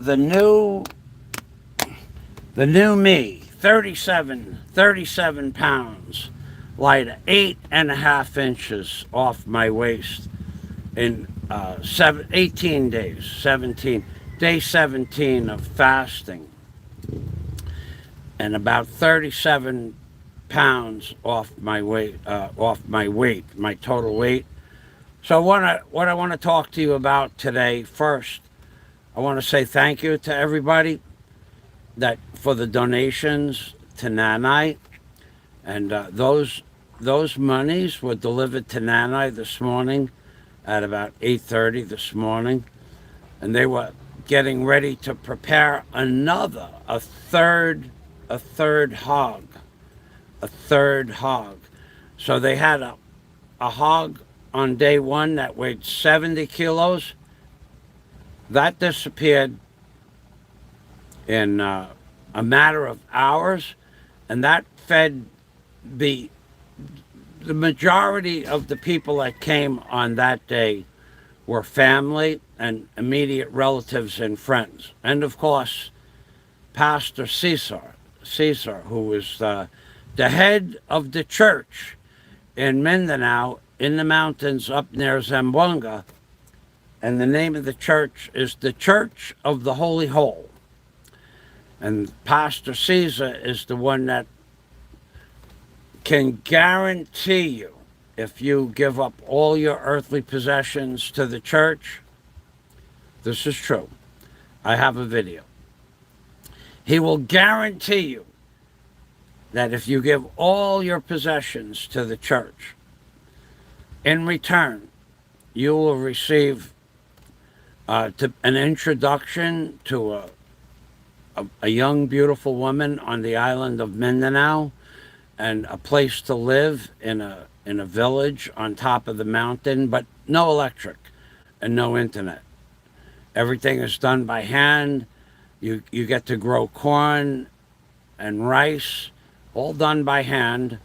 the new me, 37 pounds, lighter, 8.5 inches off my waist in 18 days, day 17 of fasting, and about 37 pounds off my weight, my total weight. So what I want to talk to you about today, first, I want to say thank you to everybody that for the donations to Nanai, and those monies were delivered to Nanai this morning at about 8:30 this morning, and they were getting ready to prepare a third hog. So they had a hog on day one that weighed 70 kilos. That disappeared in a matter of hours, and that fed the majority of the people that came on that day were family and immediate relatives and friends. And of course, Pastor Caesar, who was the head of the church in Mindanao, in the mountains up near Zamboanga. And the name of the church is the Church of the Holy Hole. And Pastor Caesar is the one that can guarantee you, if you give up all your earthly possessions to the church, this is true. I have a video. He will guarantee you that if you give all your possessions to the church, in return, you will receive an introduction to a young, beautiful woman on the island of Mindanao, and a place to live in a village on top of the mountain, but no electric and no internet. Everything is done by hand. You get to grow corn and rice, all done by hand,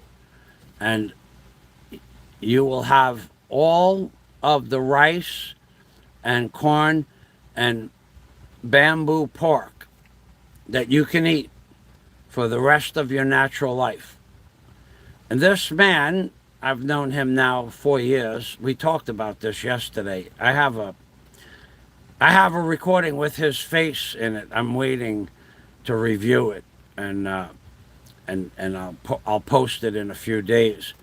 and you will have all of the rice and corn and bamboo pork that you can eat for the rest of your natural life. And this man, I've known him now 4 years. We talked about this yesterday. I have a recording with his face in it. I'm waiting to review it, and I'll post it in a few days.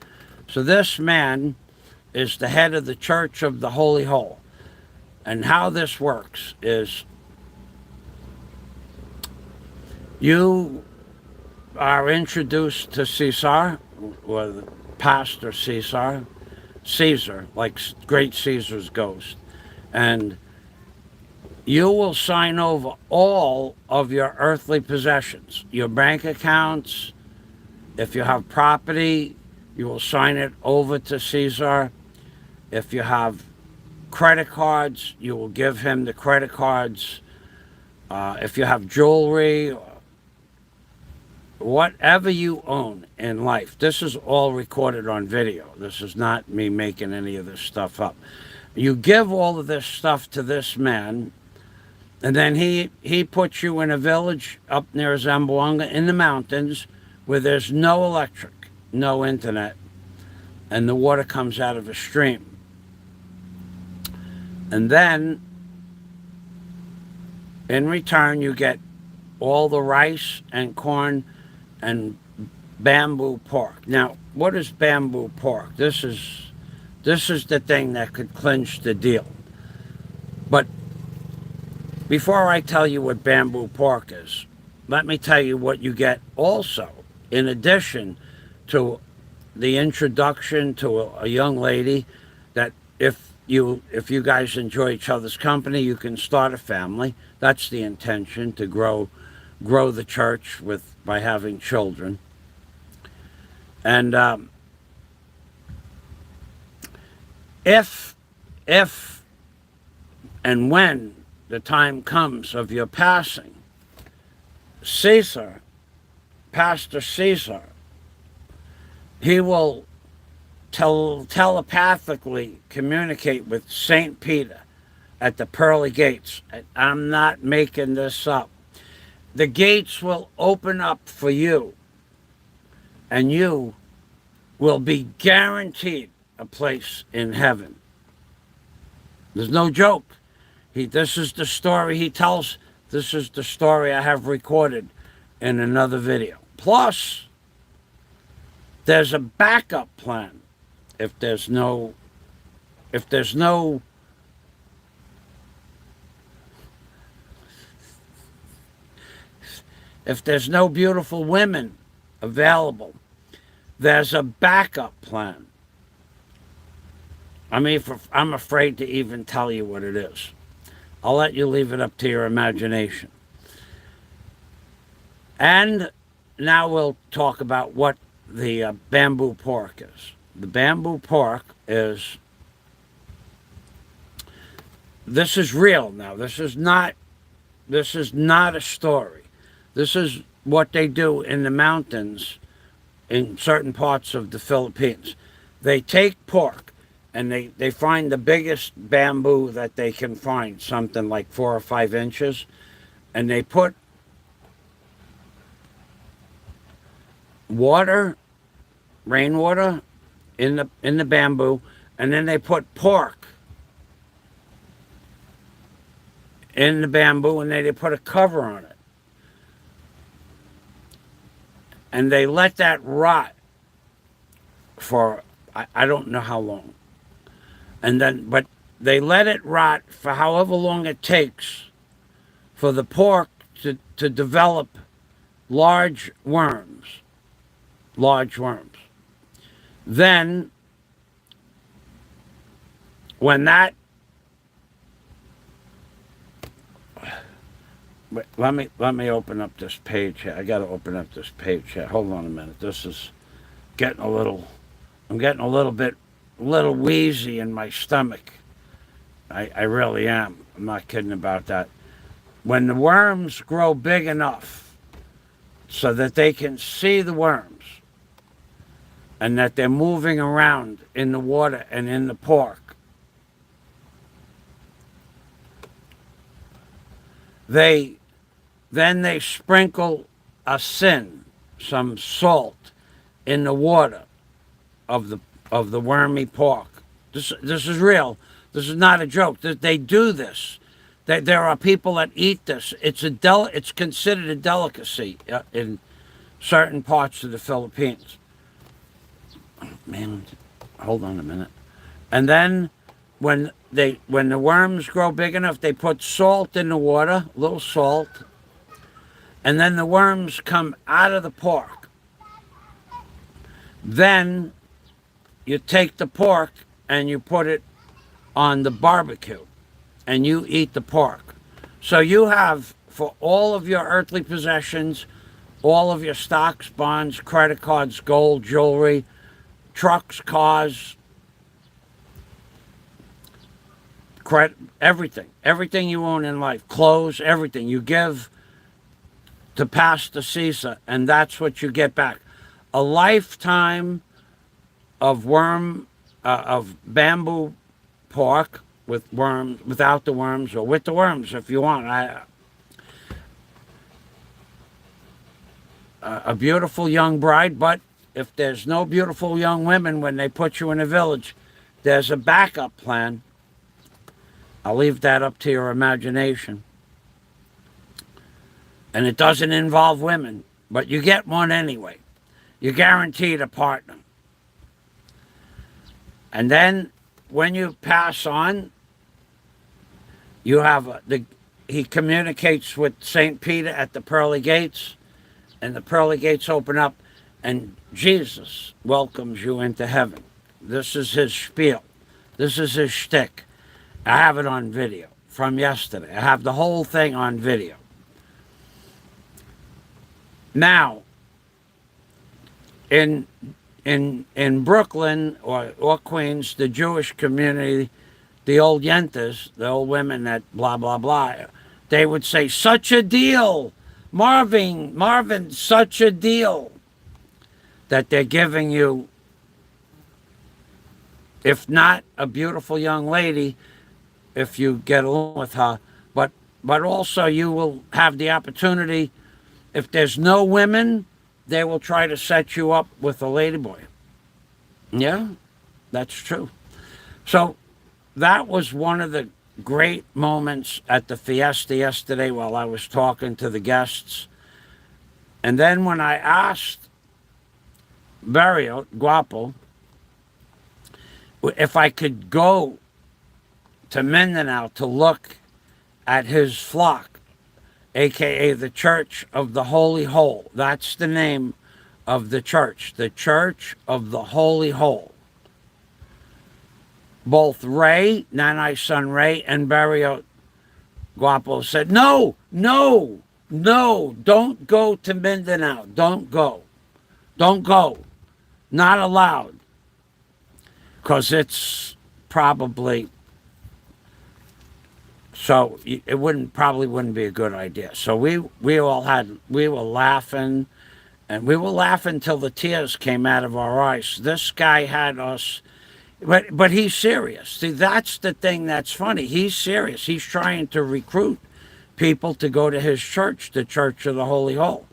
So this man is the head of the Church of the Holy Hole. And how this works is you are introduced to Caesar, or Pastor Caesar, like Great Caesar's ghost, and you will sign over all of your earthly possessions, your bank accounts. If you have property, you will sign it over to Caesar. If you have credit cards, you will give him the credit cards. If you have jewelry, whatever you own in life, this is all recorded on video. This is not me making any of this stuff up. You give all of this stuff to this man, and then he puts you in a village up near Zamboanga in the mountains where there's no electric, no internet, and the water comes out of a stream. And then, in return, you get all the rice and corn and bamboo pork. Now, what is bamboo pork? This is the thing that could clinch the deal. But before I tell you what bamboo pork is, let me tell you what you get also, in addition to the introduction to a young lady that if you guys enjoy each other's company, you can start a family. That's the intention, to grow the church by having children. And if and when the time comes of your passing, Pastor Caesar, he will telepathically communicate with St. Peter at the pearly gates. I'm not making this up. The gates will open up for you, and you will be guaranteed a place in heaven. There's no joke. This is the story he tells. This is the story I have recorded in another video. Plus, there's a backup plan if there's no if there's no beautiful women available. There's a backup plan. I mean, I'm afraid to even tell you what it is. I'll let you leave it up to your imagination. And now we'll talk about what the bamboo pork is. The bamboo pork is, this is real now. This is not a story. This is what they do in the mountains in certain parts of the Philippines. They take pork and they find the biggest bamboo that they can find, something like 4 or 5 inches, and they put water, rainwater, in the bamboo, and then they put pork in the bamboo, and they put a cover on it, and they let that rot for I don't know how long, but they let it rot for however long it takes for the pork to develop large worms. Then, when that, let me open up this page here. I got to open up this page here. Hold on a minute. This is getting I'm getting a little wheezy in my stomach. I really am. I'm not kidding about that. When the worms grow big enough so that they can see the worms, and that they're moving around in the water and in the pork, then they sprinkle some salt in the water of the wormy pork. This is real. This is not a joke. They do this. There are people that eat this. It's considered a delicacy in certain parts of the Philippines. Man, hold on a minute. And then when the worms grow big enough, they put salt in the water, a little salt, and then the worms come out of the pork. Then you take the pork and you put it on the barbecue, and you eat the pork. So you have, for all of your earthly possessions, all of your stocks, bonds, credit cards, gold, jewelry, trucks, cars, everything you own in life, clothes, everything you give to Pastor Caesar, and that's what you get back. A lifetime of bamboo pork with worms, without the worms, or with the worms if you want. A beautiful young bride, but if there's no beautiful young women when they put you in a village, there's a backup plan. I'll leave that up to your imagination. And it doesn't involve women, but you get one anyway. You're guaranteed a partner. And then when you pass on, you have he communicates with St. Peter at the pearly gates, and the pearly gates open up, and Jesus welcomes you into heaven. This is his spiel. This is his shtick. I have it on video from yesterday. I have the whole thing on video. Now, in Brooklyn or Queens, the Jewish community, the old yentas, the old women that blah, blah, blah, they would say, such a deal. Marvin, such a deal. That they're giving you, if not a beautiful young lady, if you get along with her. But but also you will have the opportunity. If there's no women, they will try to set you up with a ladyboy. Yeah, that's true. So that was one of the great moments at the Fiesta yesterday while I was talking to the guests. And then when I asked Barrio Guapo if I could go to Mindanao to look at his flock, aka the Church of the Holy Hole. That's the name of the Church of the Holy Hole. Both Ray, Nanai's son Ray, and Barrio Guapo said, no, no, no, don't go to Mindanao. Don't go. Don't go. Not allowed. Because it's probably, so it probably wouldn't be a good idea. So we were laughing, and we were laughing till the tears came out of our eyes. This guy had us, but he's serious. See, that's the thing that's funny. He's serious. He's trying to recruit people to go to his church, the Church of the Holy Hole.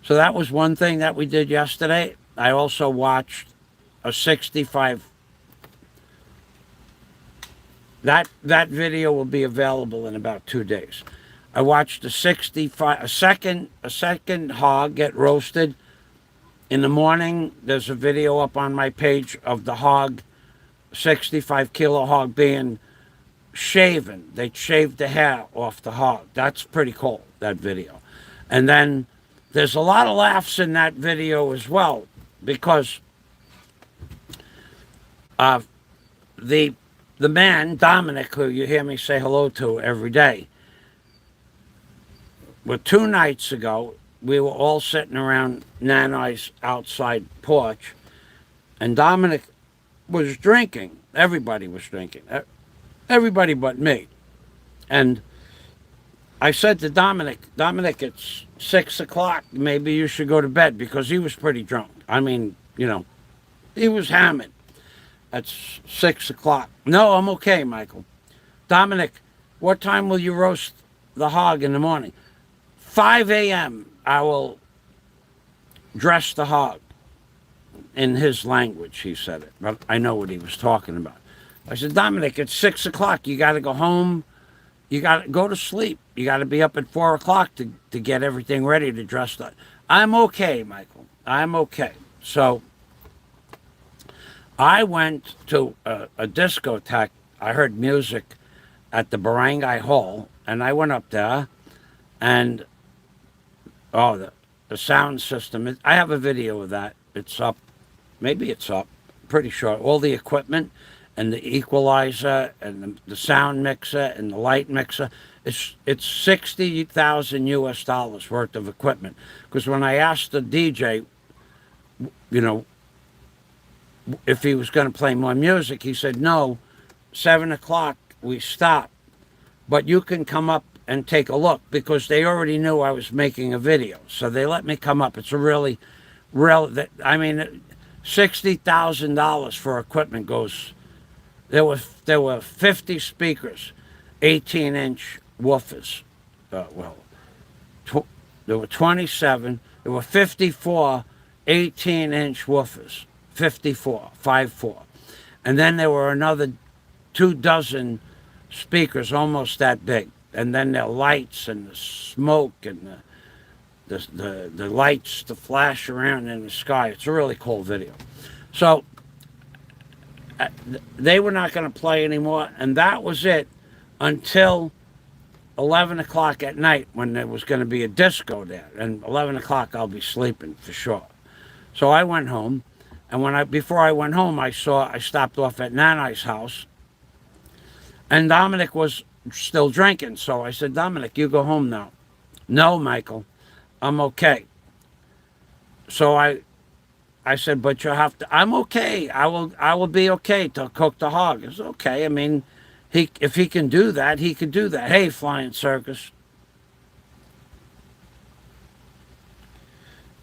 So that was one thing that we did yesterday. I also watched a 65. That video will be available in about 2 days. I watched a second hog get roasted. In the morning, there's a video up on my page of the hog, 65 kilo hog being shaven. They shaved the hair off the hog. That's pretty cool, that video. And then there's a lot of laughs in that video as well, because the man, Dominic, who you hear me say hello to every day, well, 2 nights ago, we were all sitting around Nanai's outside porch, and Dominic was drinking. Everybody was drinking. Everybody but me. And I said to Dominic, it's 6 o'clock. Maybe you should go to bed, because he was pretty drunk. I mean, he was hammered. It's 6 o'clock. No, I'm okay, Michael. Dominic, what time will you roast the hog in the morning? 5 a.m. I will dress the hog. In his language, he said it. But I know what he was talking about. I said, Dominic, it's 6 o'clock. You got to go home. You got to go to sleep. You got to be up at 4 o'clock to get everything ready to dress that. I'm okay, Michael. I'm okay. So I went to a discotheque. I heard music at the Barangay Hall, and I went up there, and the sound system. I have a video of that. It's up. Maybe it's up. Pretty sure. All the equipment and the equalizer and the sound mixer and the light mixer. It's $60,000 US worth of equipment. Because when I asked the DJ, if he was going to play more music, he said, no, 7 o'clock we stop. But you can come up and take a look, because they already knew I was making a video. So they let me come up. It's a really, $60,000 for equipment goes. There were 50 speakers, 18-inch woofers. There were 27. There were 54 18-inch woofers. 54, 5-4. And then there were another 24 speakers, almost that big. And then the lights and the smoke and the lights to flash around in the sky. It's a really cool video. So they were not going to play anymore, and that was it until 11 o'clock at night, when there was going to be a disco there. And 11 o'clock I'll be sleeping for sure. So I went home, and before I went home, I stopped off at Nanai's house, and Dominic was still drinking. So I said, Dominic, you go home now. No, Michael, I'm okay. So I said, but you have to. I'm okay. I will be okay to cook the hog. It's okay. I mean, if he can do that, he could do that. Hey, Flying Circus.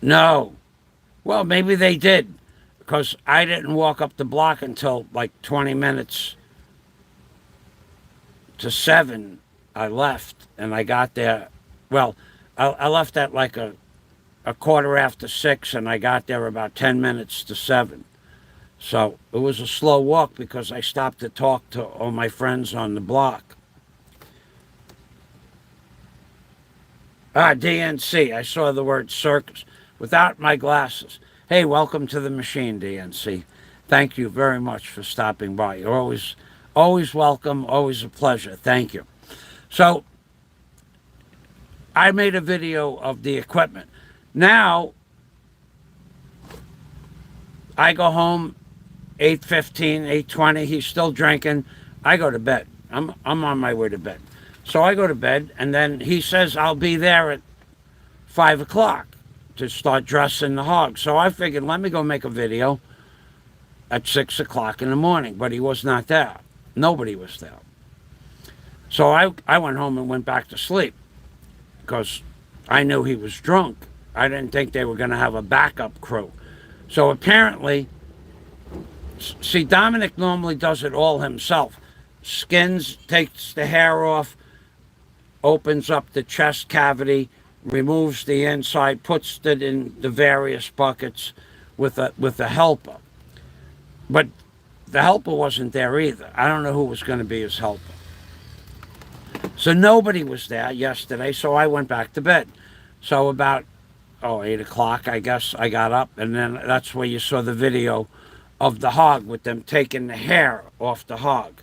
No. Well, maybe they did, because I didn't walk up the block until like 20 minutes to 7, I left, and I got there. Well, I left at like a quarter after 6, and I got there about 10 minutes to 7. So it was a slow walk because I stopped to talk to all my friends on the block. DNC, I saw the word circus without my glasses. Hey, welcome to the machine, DNC. Thank you very much for stopping by. You're always welcome, always a pleasure. Thank you. So I made a video of the equipment. Now I go home 8:15, 8:20. He's still drinking. I go to bed. I'm on my way to bed. So I go to bed, and then he says I'll be there at 5 o'clock to start dressing the hog. So I figured, let me go make a video at 6 o'clock in the morning. But he was not there. Nobody was there. So I went home and went back to sleep because I knew he was drunk. I didn't think they were going to have a backup crew. So apparently, see, Dominic normally does it all himself. Skins, takes the hair off, opens up the chest cavity, removes the inside, puts it in the various buckets with a helper. But the helper wasn't there either. I don't know who was going to be his helper. So nobody was there yesterday, so I went back to bed. So about 8 o'clock, I guess, I got up, and then that's where you saw the video of the hog with them taking the hair off the hog.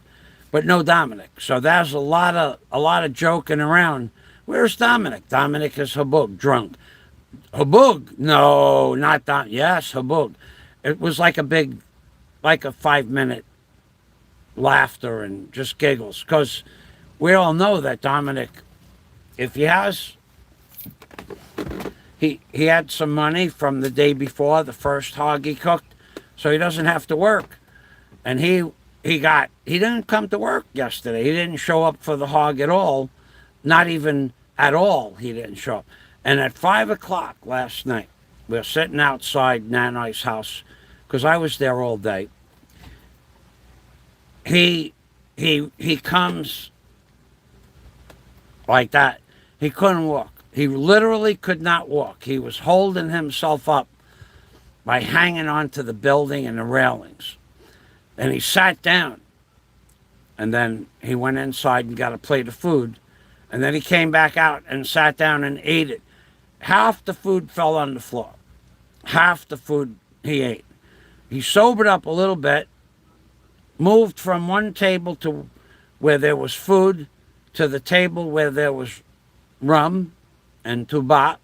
But no Dominic. So there's a lot of joking around. Where's Dominic? Dominic is Habug, drunk. Habug? No, not Dom. Yes, Habug. It was like a 5-minute laughter and just giggles. Because we all know that Dominic, if he has, he had some money from the day before, the first hog he cooked, so he doesn't have to work. And he didn't come to work yesterday. He didn't show up for the hog at all. Not even at all, he didn't show up. And at 5 o'clock last night, we were sitting outside Nanai's house, because I was there all day. He comes like that. He couldn't walk. He literally could not walk. He was holding himself up by hanging onto the building and the railings. And he sat down. And then he went inside and got a plate of food. And then he came back out and sat down and ate it. Half the food fell on the floor. Half the food he ate. He sobered up a little bit, moved from one table to where there was food to the table where there was rum and tuba,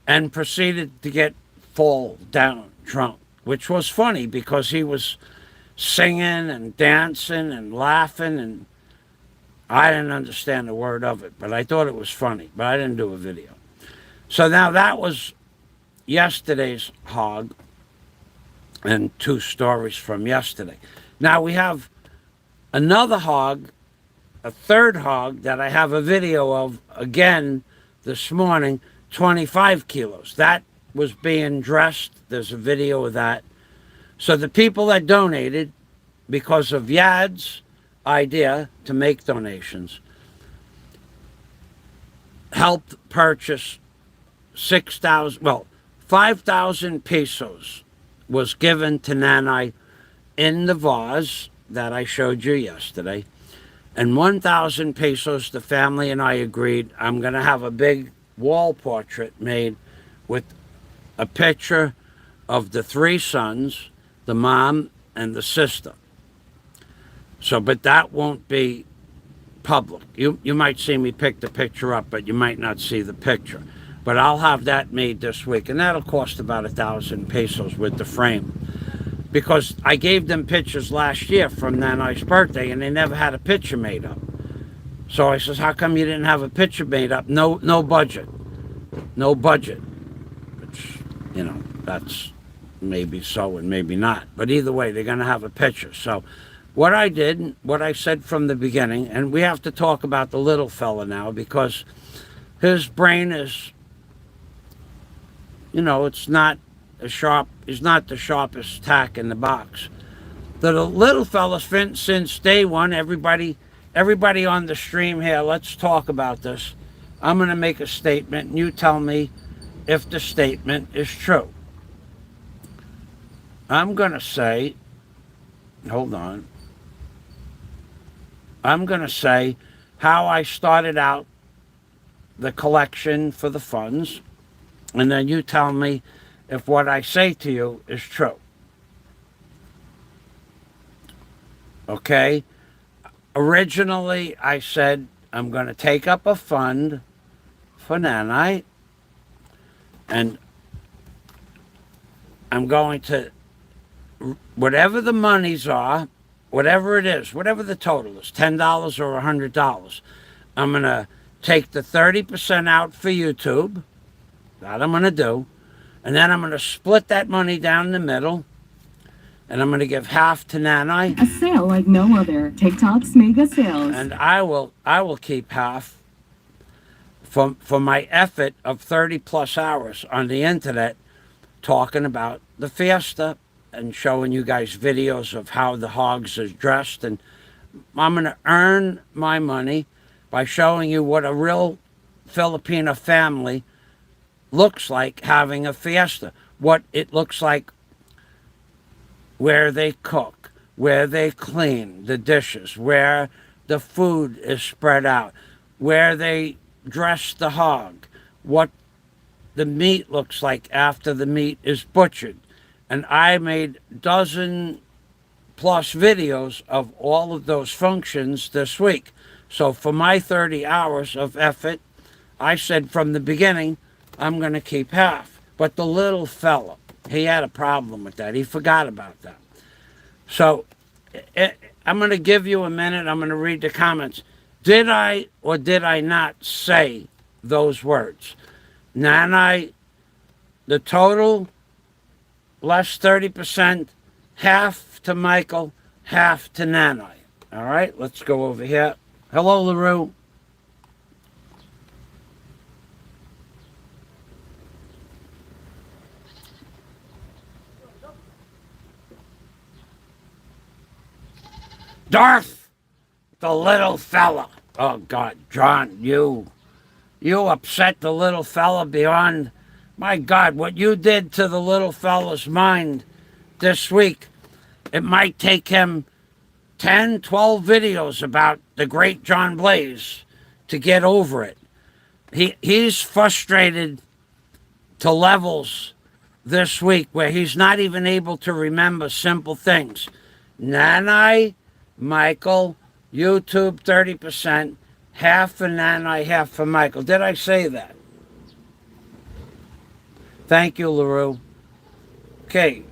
and proceeded to fall down drunk, which was funny because he was singing and dancing and laughing, and I didn't understand a word of it, but I thought it was funny, but I didn't do a video. So now that was yesterday's hog and 2 stories from yesterday. Now we have another hog, a third hog that I have a video of again this morning, 25 kilos. That was being dressed. There's a video of that. So the people that donated, because of Yadz' idea to make donations, helped purchase 5,000 pesos was given to Nanai in the vase that I showed you yesterday. And 1,000 pesos, the family and I agreed, I'm going to have a big wall portrait made with a picture of the 3 sons, the mom, and the sister. So, but that won't be public. You might see me pick the picture up, but you might not see the picture. But I'll have that made this week, and that'll cost about 1,000 pesos with the frame. Because I gave them pictures last year from Nanai's birthday, and they never had a picture made up. So I says, how come you didn't have a picture made up? No budget. No budget. Which, that's maybe so and maybe not. But either way, they're going to have a picture. So what I did, what I said from the beginning, and we have to talk about the little fella now because his brain is, it's not is not the sharpest tack in the box. The little fella, since day one, everybody everybody on the stream here, let's talk about this. I'm going to make a statement, and you tell me if the statement is true. I'm going to say, hold on. I'm going to say how I started out the collection for the funds, and then you tell me if what I say to you is true. Okay? Originally, I said I'm going to take up a fund for Nanai, and I'm going to, whatever the monies are, whatever it is, whatever the total is, $10 or $100, I'm going to take the 30% out for YouTube. That I'm going to do. And then I'm going to split that money down the middle. And I'm going to give half to Nanai. A sale like no other. TikTok's mega sales. And I will keep half for my effort of 30 plus hours on the internet talking about the Fiesta and showing you guys videos of how the hogs is dressed. And I'm going to earn my money by showing you what a real Filipino family looks like having a Fiesta. What it looks like where they cook, where they clean the dishes, where the food is spread out, where they dress the hog, what the meat looks like after the meat is butchered. And I made dozen plus videos of all of those functions this week. So for my 30 hours of effort, I said from the beginning, I'm going to keep half. But the little fella, he had a problem with that. He forgot about that. So I'm going to give you a minute. I'm going to read the comments. Did I or did I not say those words? Nanai, the total, less 30%, half to Michael, half to Nanai. All right, let's go over here. Hello, LaRue. Darth, the little fella. Oh, God, John, you upset the little fella beyond... My God, what you did to the little fella's mind this week, it might take him 10, 12 videos about the great John Blaze to get over it. He's frustrated to levels this week where he's not even able to remember simple things. Nanai, Michael, YouTube 30%, half for Nanai, half for Michael. Did I say that? Thank you, LaRue. Okay,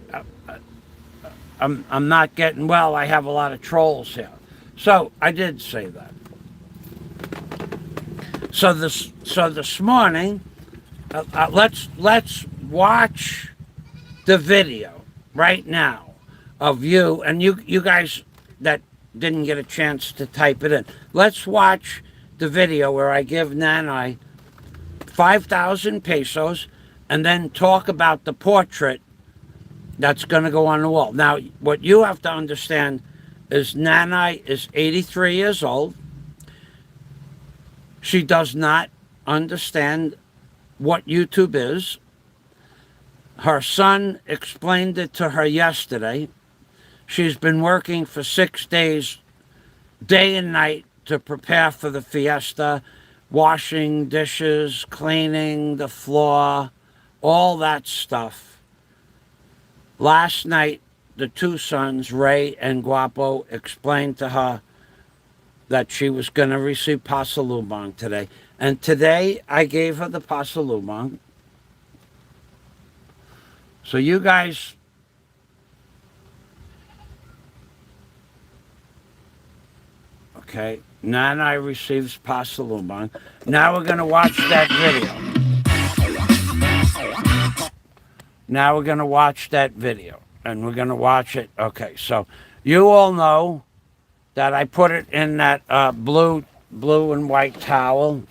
I'm not getting well. I have a lot of trolls here. So I did say that. So this morning, let's watch the video right now of you, and you guys that didn't get a chance to type it in. Let's watch the video where I give Nanai 5,000 pesos and then talk about the portrait that's going to go on the wall. Now, what you have to understand is Nanai is 83 years old. She does not understand what YouTube is. Her son explained it to her yesterday. She's been working for 6 days, day and night, to prepare for the Fiesta, washing dishes, cleaning the floor, all that stuff. Last night, the two sons, Ray and Guapo, explained to her that she was going to receive pasalubong today. And today, I gave her the pasalubong. So you guys... Okay, Nanai receives pasalubong. Now we're going to watch that video. Now we're going to watch that video. And we're going to watch it. Okay, so you all know that I put it in that blue and white towel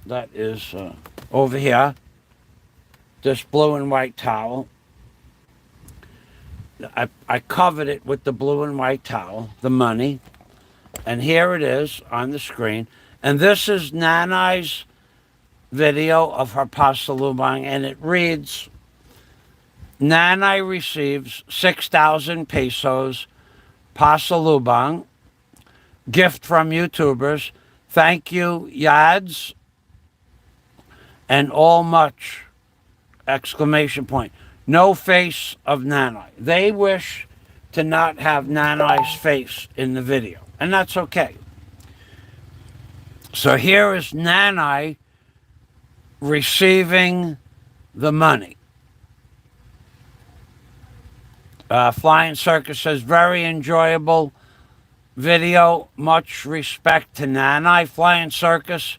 that is over here. This blue and white towel. I covered it with the blue and white towel, the money. And here it is on the screen. And this is Nanai's video of her pasalubong, and it reads, Nanai receives 6,000 pesos pasalubong, gift from YouTubers. Thank you, Yadz, and all much, exclamation point. No face of Nanai. They wish to not have Nanai's face in the video, and that's okay. So here is Nanai receiving the money. Flying Circus says, very enjoyable video. Much respect to Nanai. Flying Circus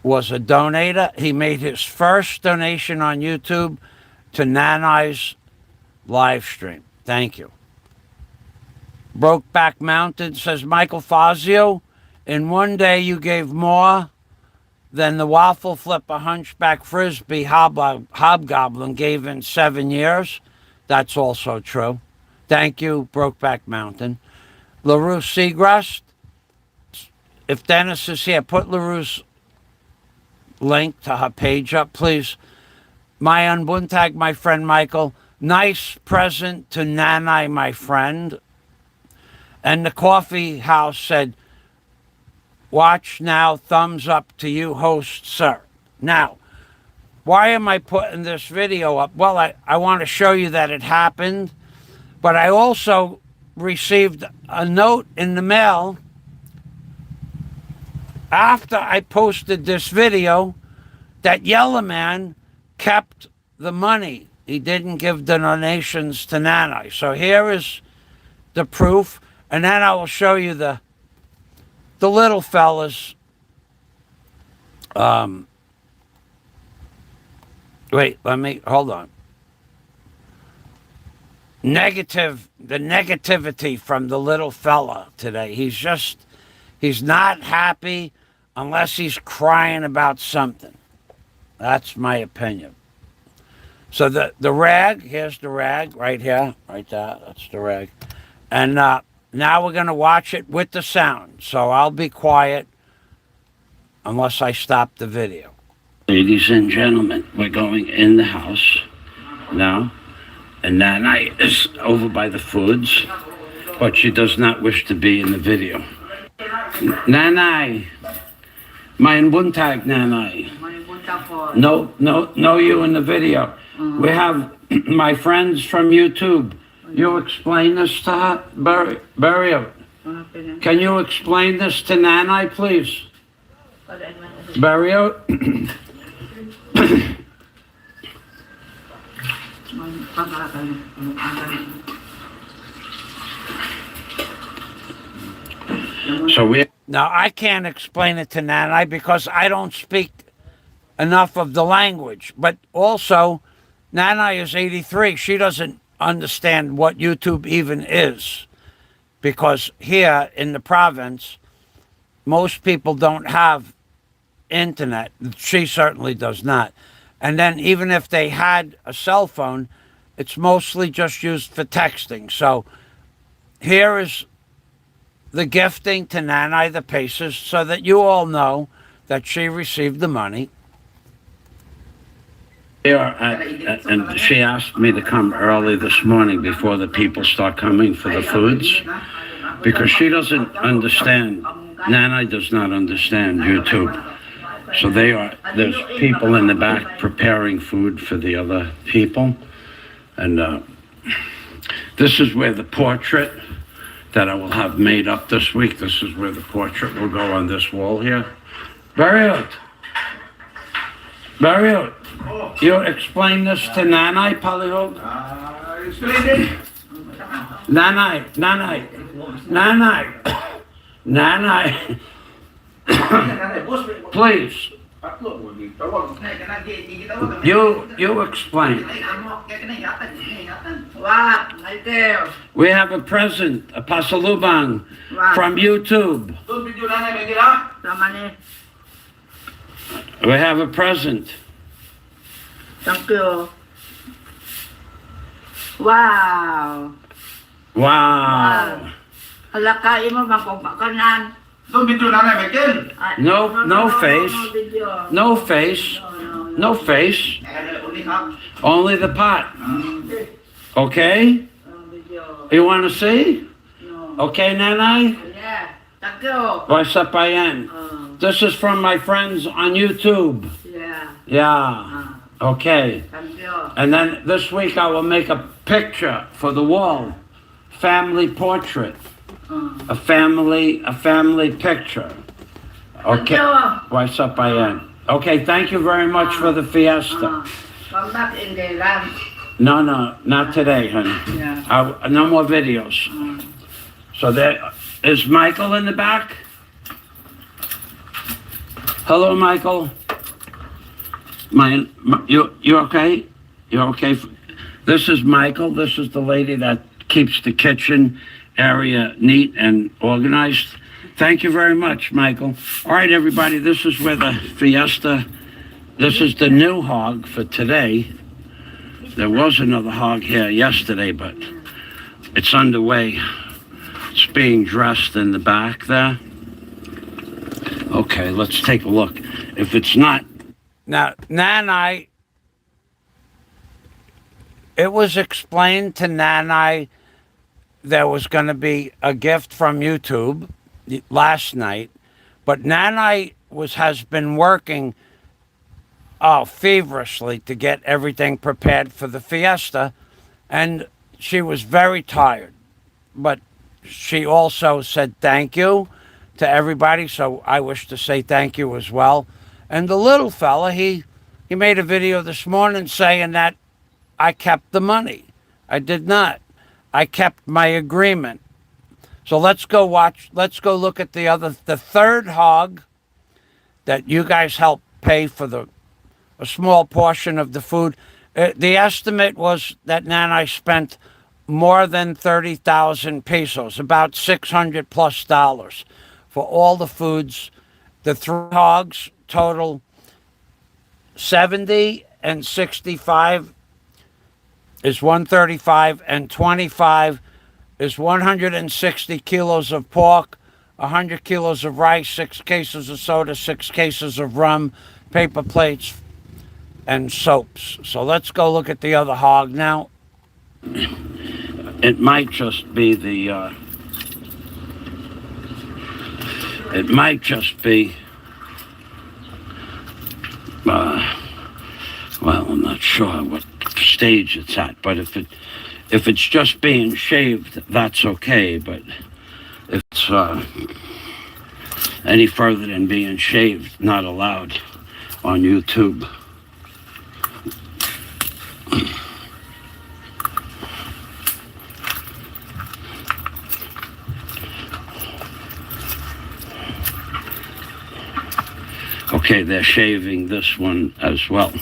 was a donator. He made his first donation on YouTube to Nanai's live stream. Thank you. Brokeback Mountain says, Michael Fazio, in one day you gave more than the waffle flipper hunchback frisbee hobgoblin gave in 7 years. That's also true. Thank you, Brokeback Mountain. LaRue Seagrass, if Dennis is here, put LaRue's link to her page up, please. My unbuntag, my friend Michael. Nice present to Nanai, my friend. And the coffee house said, watch now, thumbs up to you, host, sir. Now, why am I putting this video up? Well, I want to show you that it happened, but I also received a note in the mail after I posted this video that Yellow Man kept the money. He didn't give the donations to Nanai. So here is the proof, and then I will show you the little fellas. Wait, hold on. The negativity from the little fella today. He's not happy unless he's crying about something. That's my opinion. So the rag, here's the rag right here, right there, that's the rag. And now we're going to watch it with the sound. So I'll be quiet unless I stop the video. Ladies and gentlemen, we're going in the house now. And Nanai is over by the foods, but she does not wish to be in the video. Nanai, my buntag Nanai. No, you in the video. We have my friends from YouTube. You explain this to her, Barrio. Can you explain this to Nanai, please? Barrio. Now I can't explain it to Nanai because I don't speak enough of the language. But also, Nanai is 83. She doesn't understand what YouTube even is, because here in the province, most people don't have internet. She certainly does not. And then even if they had a cell phone, it's mostly just used for texting. So here is the gifting to Nanai the Paces so that you all know that she received the money. And she asked me to come early this morning before the people start coming for the foods, because she doesn't understand. Nanai does not understand YouTube. So there's people in the back preparing food for the other people. And this is where the portrait that I will have made up this week, this is where the portrait will go on this wall here. Barrio, you explain this to Nanai, Palihog? Nanai. Please. You explain. We have a present, a pasalubong from YouTube. We have a present. Thank you. Wow. Wow. Alakain mo, makanan. No video nanay may kin. No face. No face. No face. Only half. Only the pot. Okay? You want to see? Okay, Nanai? Yeah. Thank you. What's up, I am? This is from my friends on YouTube. Yeah. Yeah. Okay. Thank you. And then this week I will make a picture for the wall. Family portrait. A family picture. Okay. What's up, I am? Okay, thank you very much for the fiesta. Come back in the land. No, not today, honey. Yeah. No more videos. So there is Michael in the back. Hello, Michael. You okay? You're okay? This is Michael. This is the lady that keeps the kitchen area neat and organized. Thank you very much, Michael. All right, everybody, this is where the fiesta, this is the new hog for today. There was another hog here yesterday, but it's underway. It's being dressed in the back there. Okay, let's take a look. If it's not... Now, Nanai, it was explained to Nanai there was going to be a gift from YouTube last night, but Nanai has been working feverishly to get everything prepared for the fiesta, and she was very tired. But she also said thank you to everybody, so I wish to say thank you as well. And the little fella, he made a video this morning saying that I kept the money. I did not. I kept my agreement. So let's go look at the third hog that you guys helped pay for a small portion of the food. The estimate was that Nanai spent more than 30,000 pesos, about $600+ for all the foods. The 3 hogs total 70 and 65 is 135, and 25 is 160 kilos of pork, 100 kilos of rice, 6 cases of soda, 6 cases of rum, paper plates, and soaps. So let's go look at the other hog now. It might just be well, I'm not sure what stage it's at, but if it's just being shaved, that's okay. But if it's any further than being shaved, not allowed on YouTube. Okay, they're shaving this one as well.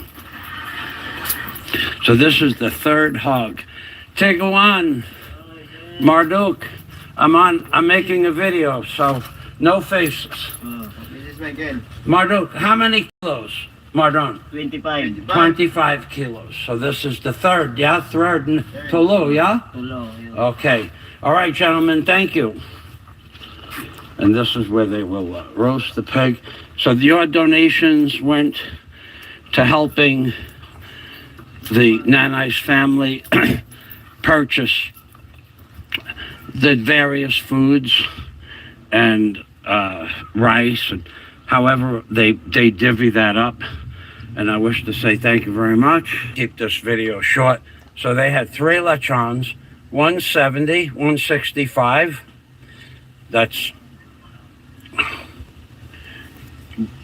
So this is the third hog. Tiguan, Marduk, I'm making a video, so no faces. This is my kin. Marduk, how many kilos, Mardon? 25. 25 kilos. So this is the third, yeah? Third in Tulu, yeah? Okay. All right, gentlemen, thank you. And this is where they will roast the pig. So your donations went to helping the Nanai's family purchase the various foods and rice, and however they divvy that up. And I wish to say thank you very much. Keep this video short. So they had 3 lechons, 170, 165. That's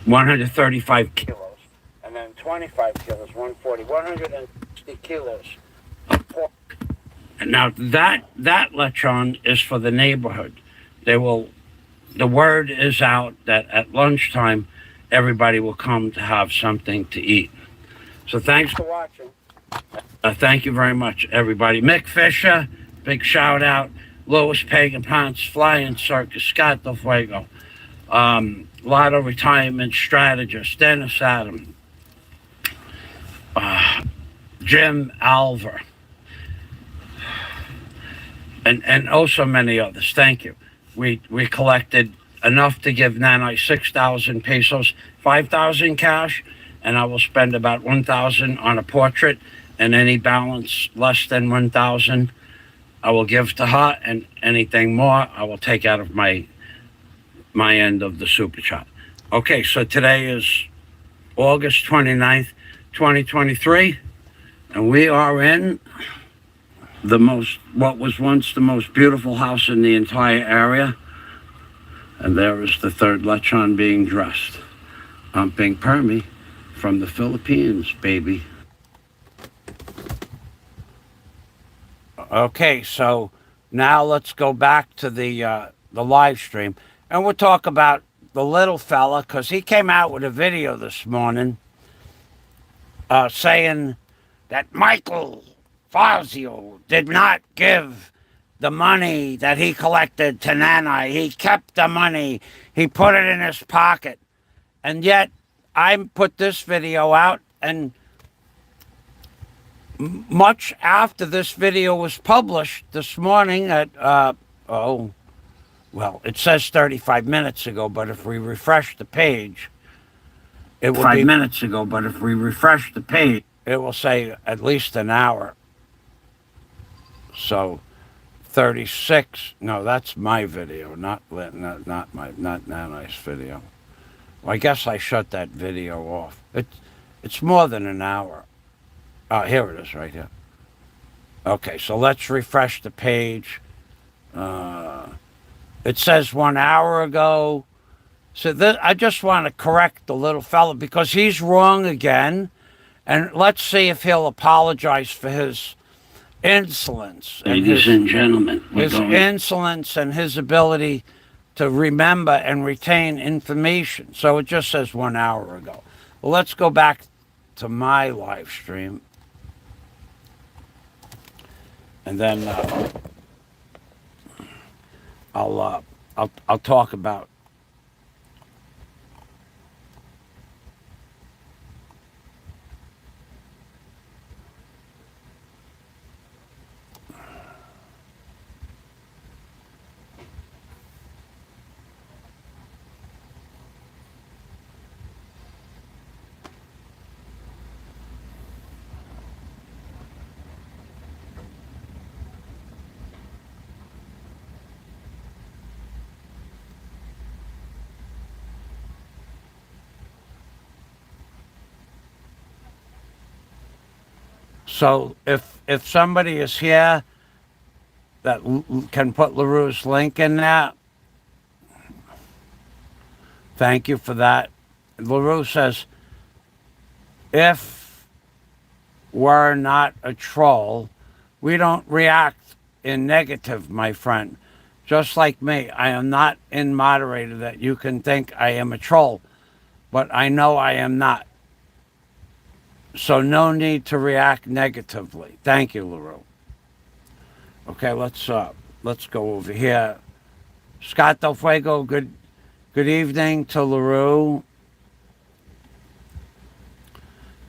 135 kilos. And then 25 kilos, 140, 160 kilos of pork. And now that lechon is for the neighborhood. The word is out that at lunchtime, everybody will come to have something to eat. So thanks for watching. Thank you very much, everybody. Mick Fisher, big shout out. Louis Pagan Ponce, Flying Circus, Scott Del Fuego. Lotto Retirement Strategist, Dennis Adam. Jim Alver. And also many others. Thank you. we collected enough to give Nanai 6,000 pesos, 5,000 cash, and I will spend about 1,000 on a portrait, and any balance less than 1,000 I will give to her, and anything more I will take out of my end of the super chat. Okay, so today is August 29th, 2023, and we are in what was once the most beautiful house in the entire area. And there is the third lechon being dressed. I'm Ping Permy from the Philippines, baby. Okay, so now let's go back to the live stream, and we'll talk about the little fella, because he came out with a video this morning saying that Michael Fazio did not give the money that he collected to Nanai. He kept the money. He put it in his pocket. And yet, I put this video out, and much after this video was published this morning at, it says 35 minutes ago, but if we refresh the page, it will be 5 minutes ago, but if we refresh the page, it will say at least an hour. So 36. No, that's my video, not Nanai's video. Well, I guess I shut that video off. It's more than an hour. Here it is, right here. Okay, so let's refresh the page. It says 1 hour ago. So I just want to correct the little fella because he's wrong again. And let's see if he'll apologize for his insolence. Ladies and gentlemen, his insolence and his ability to remember and retain information. So it just says 1 hour ago. Well, let's go back to my live stream. And then I'll talk about So if somebody is here that can put LaRue's link in there, thank you for that. LaRue says, if we're not a troll, we don't react in negative, my friend. Just like me, I am not in moderator that you can think I am a troll, but I know I am not. So no need to react negatively. Thank you, LaRue. Okay, let's go over here. Scott Del Fuego, good evening to LaRue.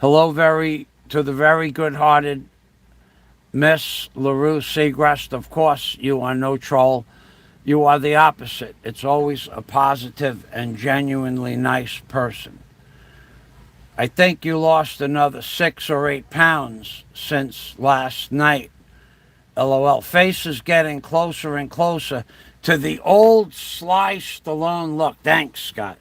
Hello to the very good-hearted Miss LaRue Segrest. Of course, you are no troll. You are the opposite. It's always a positive and genuinely nice person. I think you lost another 6 or 8 pounds since last night. LOL. Face is getting closer and closer to the old Sly Stallone look. Thanks, Scott.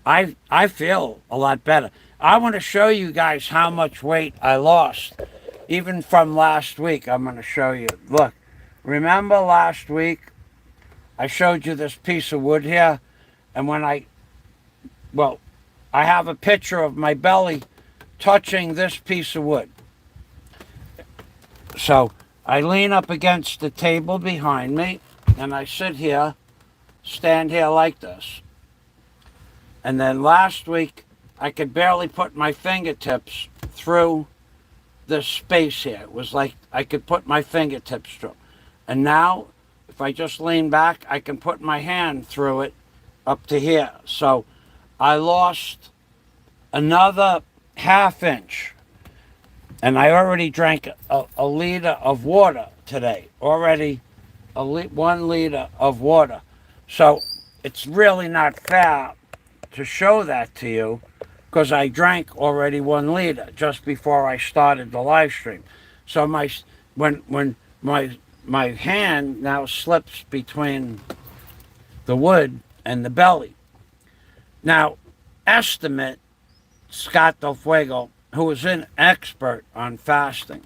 I feel a lot better. I want to show you guys how much weight I lost. Even from last week, I'm going to show you. Look, remember last week I showed you this piece of wood here? And when I have a picture of my belly touching this piece of wood. So I lean up against the table behind me, and I stand here like this. And then last week, I could barely put my fingertips through this space here. It was like I could put my fingertips through. And now, if I just lean back, I can put my hand through it up to here. So I lost another ½ inch. And I already drank a liter of water today. Already 1 liter of water. So it's really not fair to show that to you because I drank already 1 liter just before I started the live stream. So when my hand now slips between the wood and the belly. Now, estimate Scott Del Fuego, who is an expert on fasting,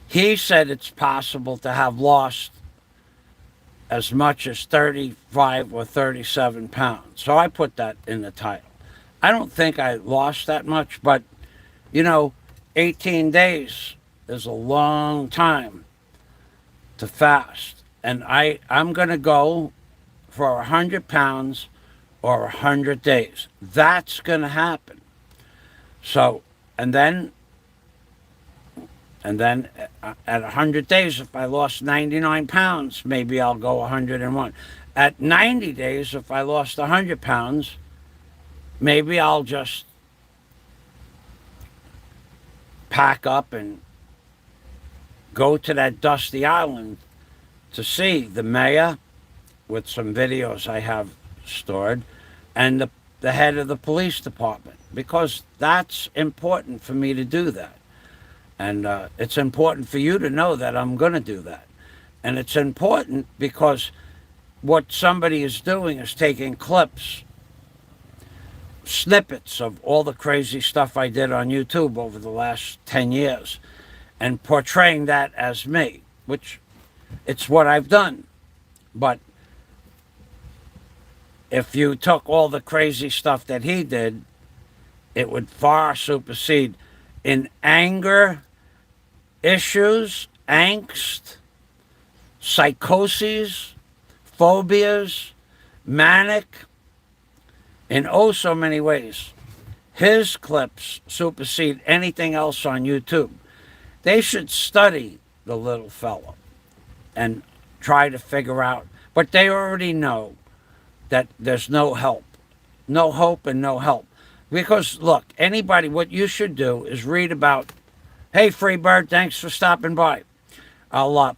he said it's possible to have lost as much as 35 or 37 pounds. So I put that in the title. I don't think I lost that much, but 18 days is a long time to fast. And I'm going to go for 100 pounds or 100 days. That's going to happen. So, and then at 100 days, if I lost 99 pounds, maybe I'll go 101. At 90 days, if I lost 100 pounds, maybe I'll just pack up and go to that dusty island to see the mayor with some videos I have stored and the head of the police department, because that's important for me to do that. And it's important for you to know that I'm going to do that. And it's important because what somebody is doing is taking clips, snippets of all the crazy stuff I did on YouTube over the last 10 years and portraying that as me, which it's what I've done. But if you took all the crazy stuff that he did, it would far supersede in anger, issues, angst, psychoses, phobias, manic, in oh so many ways. His clips supersede anything else on YouTube. They should study the little fellow and try to figure out, but they already know that there's no help. No hope and no help. Because, look, anybody, what you should do is read about, hey, Freebird, thanks for stopping by. I'll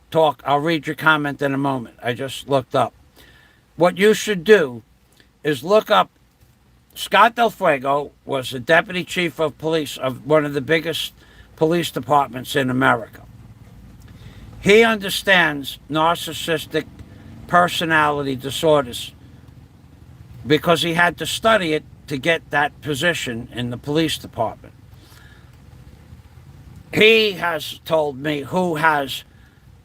read your comment in a moment. I just looked up. What you should do is look up, Scott Del Fuego was the deputy chief of police of one of the biggest police departments in America. He understands narcissistic personality disorders because he had to study it to get that position in the police department. He has told me who has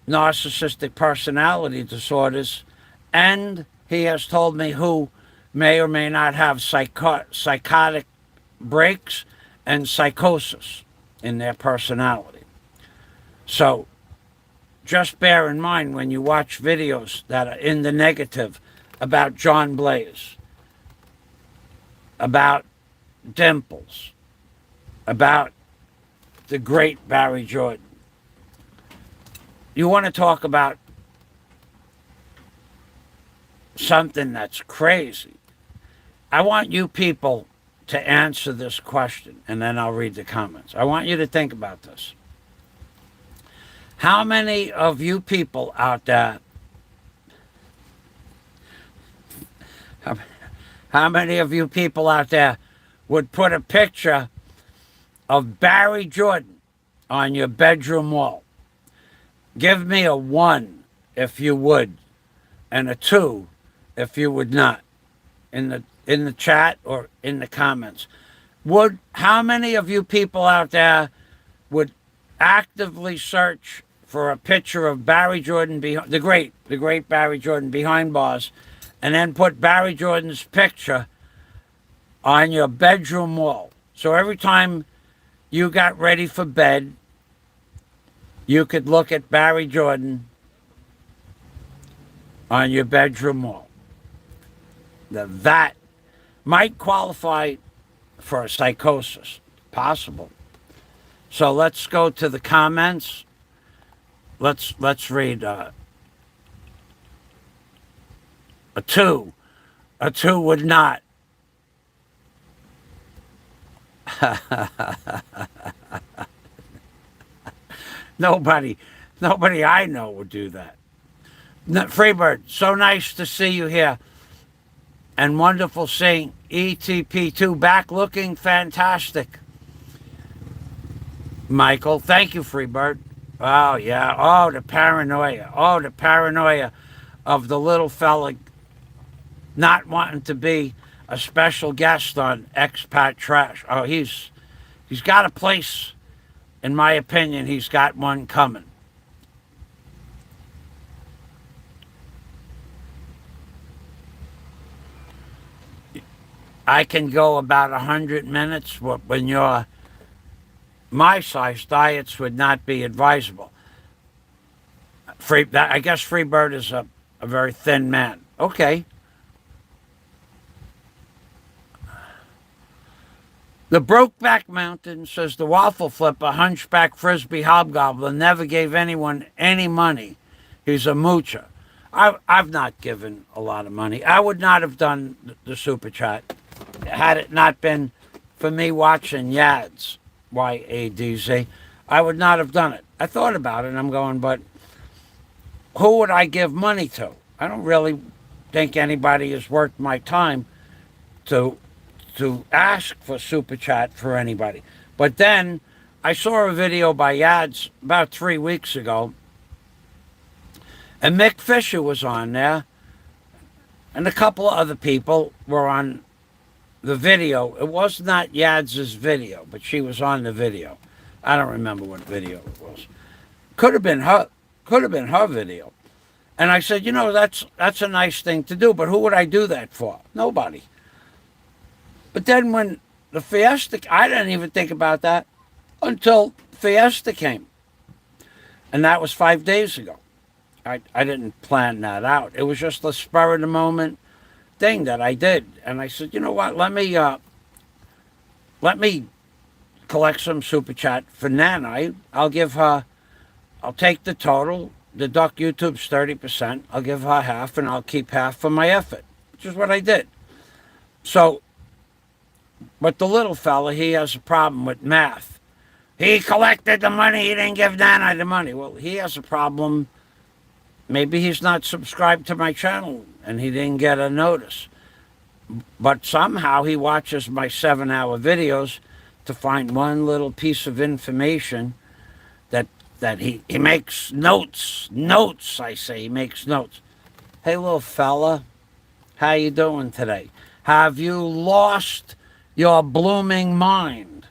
narcissistic personality disorders, and he has told me who may or may not have psychotic breaks and psychosis in their personality. So just bear in mind when you watch videos that are in the negative about John Blaze, about Dimples, about the great Barry Jordan. You want to talk about something that's crazy. I want you people to answer this question, and then I'll read the comments. I want you to think about this. How many of you people out there, how many of you people out there would put a picture of Barry Jordan on your bedroom wall? Give me a 1 if you would, and a 2 if you would not, in the chat or in the comments. How many of you people out there would actively search for a picture of Barry Jordan, the great Barry Jordan behind bars, and then put Barry Jordan's picture on your bedroom wall? So every time you got ready for bed, you could look at Barry Jordan on your bedroom wall. That might qualify for a psychosis. Possible. So let's go to the comments. Let's read a 2. A 2 would not. Nobody I know would do that. Freebird, so nice to see you here. And wonderful seeing ETP2 back looking fantastic. Michael, thank you, Freebird. Oh, yeah. Oh, the paranoia. Oh, the paranoia of the little fella not wanting to be a special guest on Expat Trash. Oh, he's got a place, in my opinion, he's got one coming. I can go about 100 minutes when you're my size. Diets would not be advisable. I guess Freebird is a very thin man. Okay. The Brokeback Mountain says the waffle flipper, hunchback frisbee hobgoblin, never gave anyone any money. He's a moocher. I've not given a lot of money. I would not have done the super chat had it not been for me watching Yadz, Y-A-D-Z. I would not have done it. I thought about it and I'm going, but who would I give money to? I don't really think anybody is worth my time to ask for super chat for anybody. But then I saw a video by Yadz about 3 weeks ago, and Mick Fisher was on there, and a couple of other people were on the video. It was not Yadz's video, but she was on the video. I don't remember what video it was. Could have been her video. And I said, that's a nice thing to do, but who would I do that for? Nobody. But then when the Fiesta, I didn't even think about that until Fiesta came. And that was 5 days ago. I didn't plan that out. It was just a spur of the moment thing that I did. And I said, you know what, let me collect some super chat for Nanai. I'll take the total, deduct YouTube's 30%, I'll give her half, and I'll keep half for my effort, which is what I did. So, but the little fella, he has a problem with math. He collected the money, he didn't give Nanai the money. Well, he has a problem. Maybe he's not subscribed to my channel and he didn't get a notice. But somehow he watches my 7-hour videos to find one little piece of information that he makes notes. Notes, I say, he makes notes. Hey, little fella, how you doing today? Have you lost your blooming mind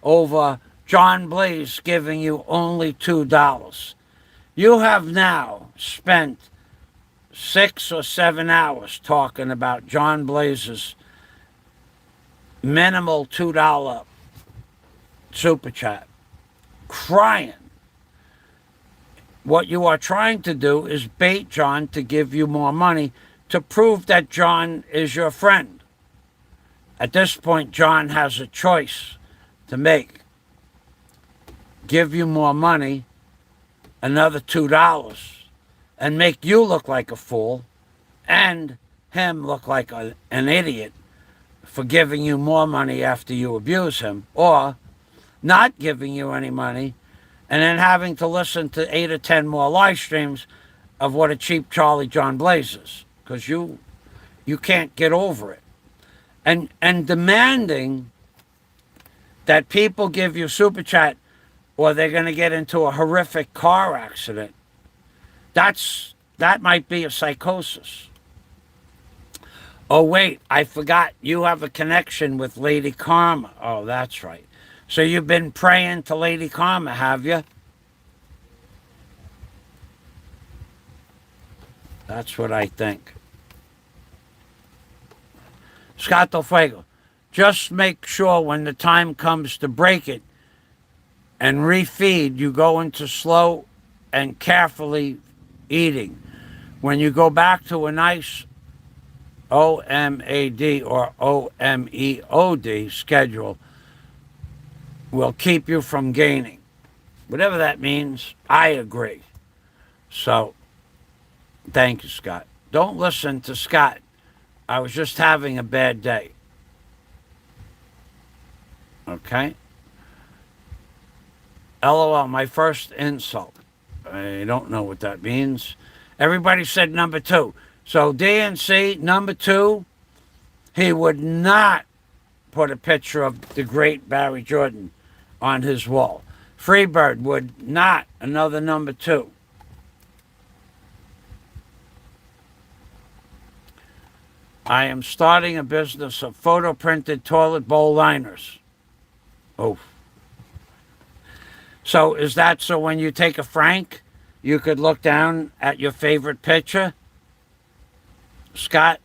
over John Blaze giving you only $2? You have now spent 6 or 7 hours talking about John Blaze's minimal $2 super chat, crying. What you are trying to do is bait John to give you more money to prove that John is your friend. At this point, John has a choice to make. Give you more money, another $2, and make you look like a fool and him look like an idiot for giving you more money after you abuse him, or not giving you any money and then having to listen to 8 or 10 more live streams of what a cheap Charlie John Blaze is, because you can't get over it. And demanding that people give you super chat or they're going to get into a horrific car accident, that might be a psychosis. Oh, wait, I forgot. You have a connection with Lady Karma. Oh, that's right. So you've been praying to Lady Karma, have you? That's what I think. Scott Del Fuego, just make sure when the time comes to break it and refeed, you go into slow and carefully eating. When you go back to a nice OMAD or OMEOD schedule, will keep you from gaining. Whatever that means, I agree. So, thank you, Scott. Don't listen to Scott. I was just having a bad day. Okay? LOL, my first insult. I don't know what that means. Everybody said number 2. So DNC, number 2, he would not put a picture of the great Barry Jordan on his wall. Freebird would not, another number 2. I am starting a business of photo printed toilet bowl liners. Oh. So is that so when you take a Frank, you could look down at your favorite picture? Scott?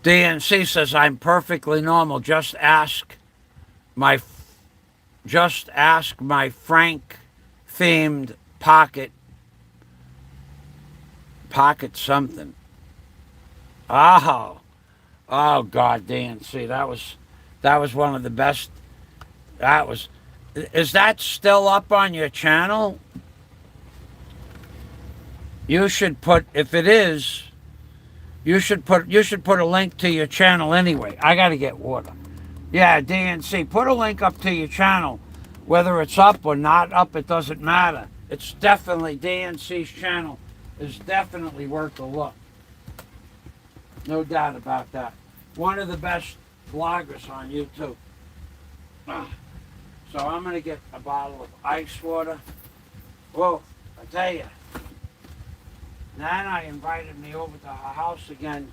DNC says I'm perfectly normal. Just ask my Frank themed pocket something. Oh God, DNC, that was one of the best. Is that still up on your channel? You should put, if it is, you should put a link to your channel anyway. I got to get water. Yeah, DNC, put a link up to your channel. Whether it's up or not up, it doesn't matter. It's definitely, DNC's channel is definitely worth a look. No doubt about that. One of the best bloggers on YouTube. So I'm going to get a bottle of ice water. Whoa, I tell you. Nanai invited me over to her house again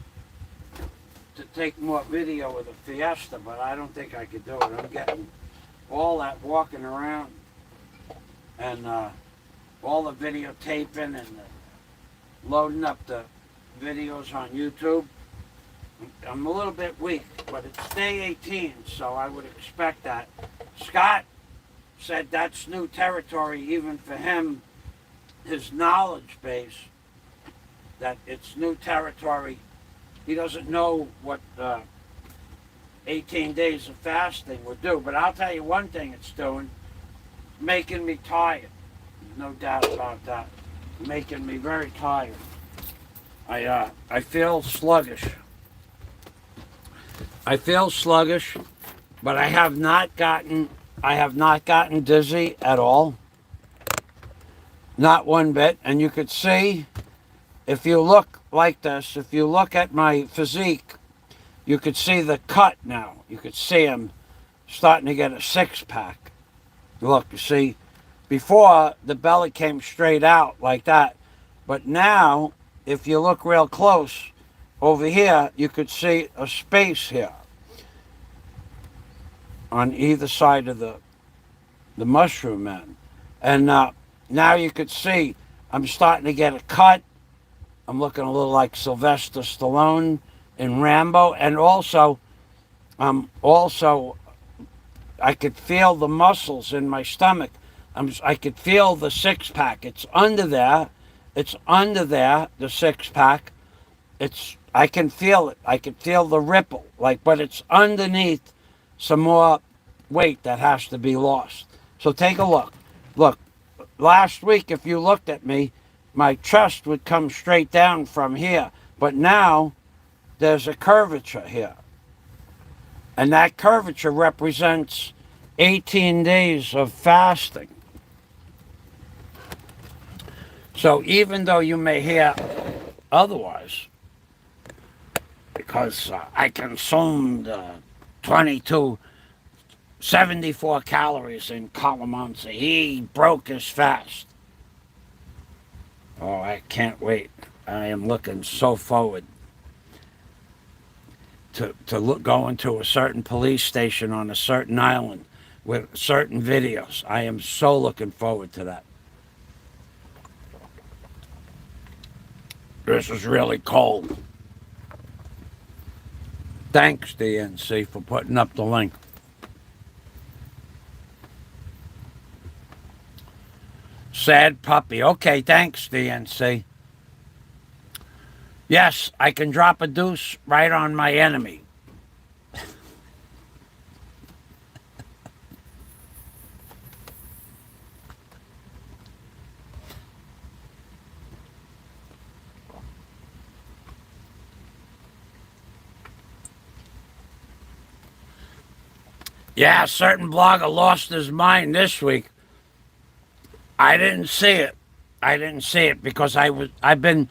to take more video of the Fiesta, but I don't think I could do it. I'm getting all that walking around and all the videotaping and loading up the videos on YouTube. I'm a little bit weak, but it's day 18, so I would expect that. Scott said that's new territory even for him, his knowledge base, that it's new territory. He doesn't know what 18 days of fasting would do, but I'll tell you one thing it's doing, making me tired. No doubt about that. Making me very tired. I feel sluggish. I feel sluggish, but I have not gotten dizzy at all. Not one bit. And you could see, if you look like this, if you look at my physique, you could see the cut now. You could see him starting to get a six-pack. Look, you see, before the belly came straight out like that. But now, if you look real close, over here, you could see a space here on either side of the mushroom man. And now you could see I'm starting to get a cut. I'm looking a little like Sylvester Stallone in Rambo. And also I could feel the muscles in my stomach. I could feel the six-pack. It's under there. It's under there, the six-pack. I can feel it. I can feel the ripple, but it's underneath some more weight that has to be lost. So take a look. Look, last week, if you looked at me, my chest would come straight down from here. But now, there's a curvature here. And that curvature represents 18 days of fasting. So even though you may hear otherwise, because I consumed 74 calories in calamansi. He broke his fast. Oh, I can't wait. I am looking so forward to going to a certain police station on a certain island with certain videos. I am so looking forward to that. This is really cold. Thanks, DNC, for putting up the link. Sad puppy. Okay, thanks, DNC. Yes, I can drop a deuce right on my enemy. Yeah, a certain blogger lost his mind this week. I didn't see it. I didn't see it because I didn't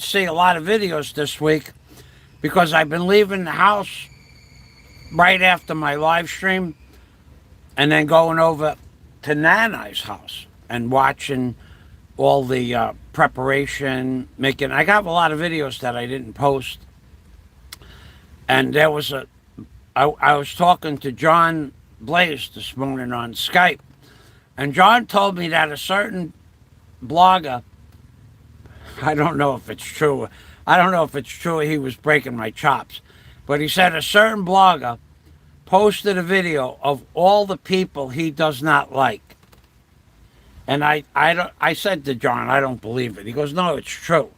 see a lot of videos this week because I've been leaving the house right after my live stream and then going over to Nanai's house and watching all the preparation, making. I got a lot of videos that I didn't post. And there was I was talking to John Blaze this morning on Skype. And John told me that a certain blogger, I don't know if it's true. I don't know if it's true he was breaking my chops. But he said a certain blogger posted a video of all the people he does not like. And I said to John, I don't believe it. He goes, no, it's true.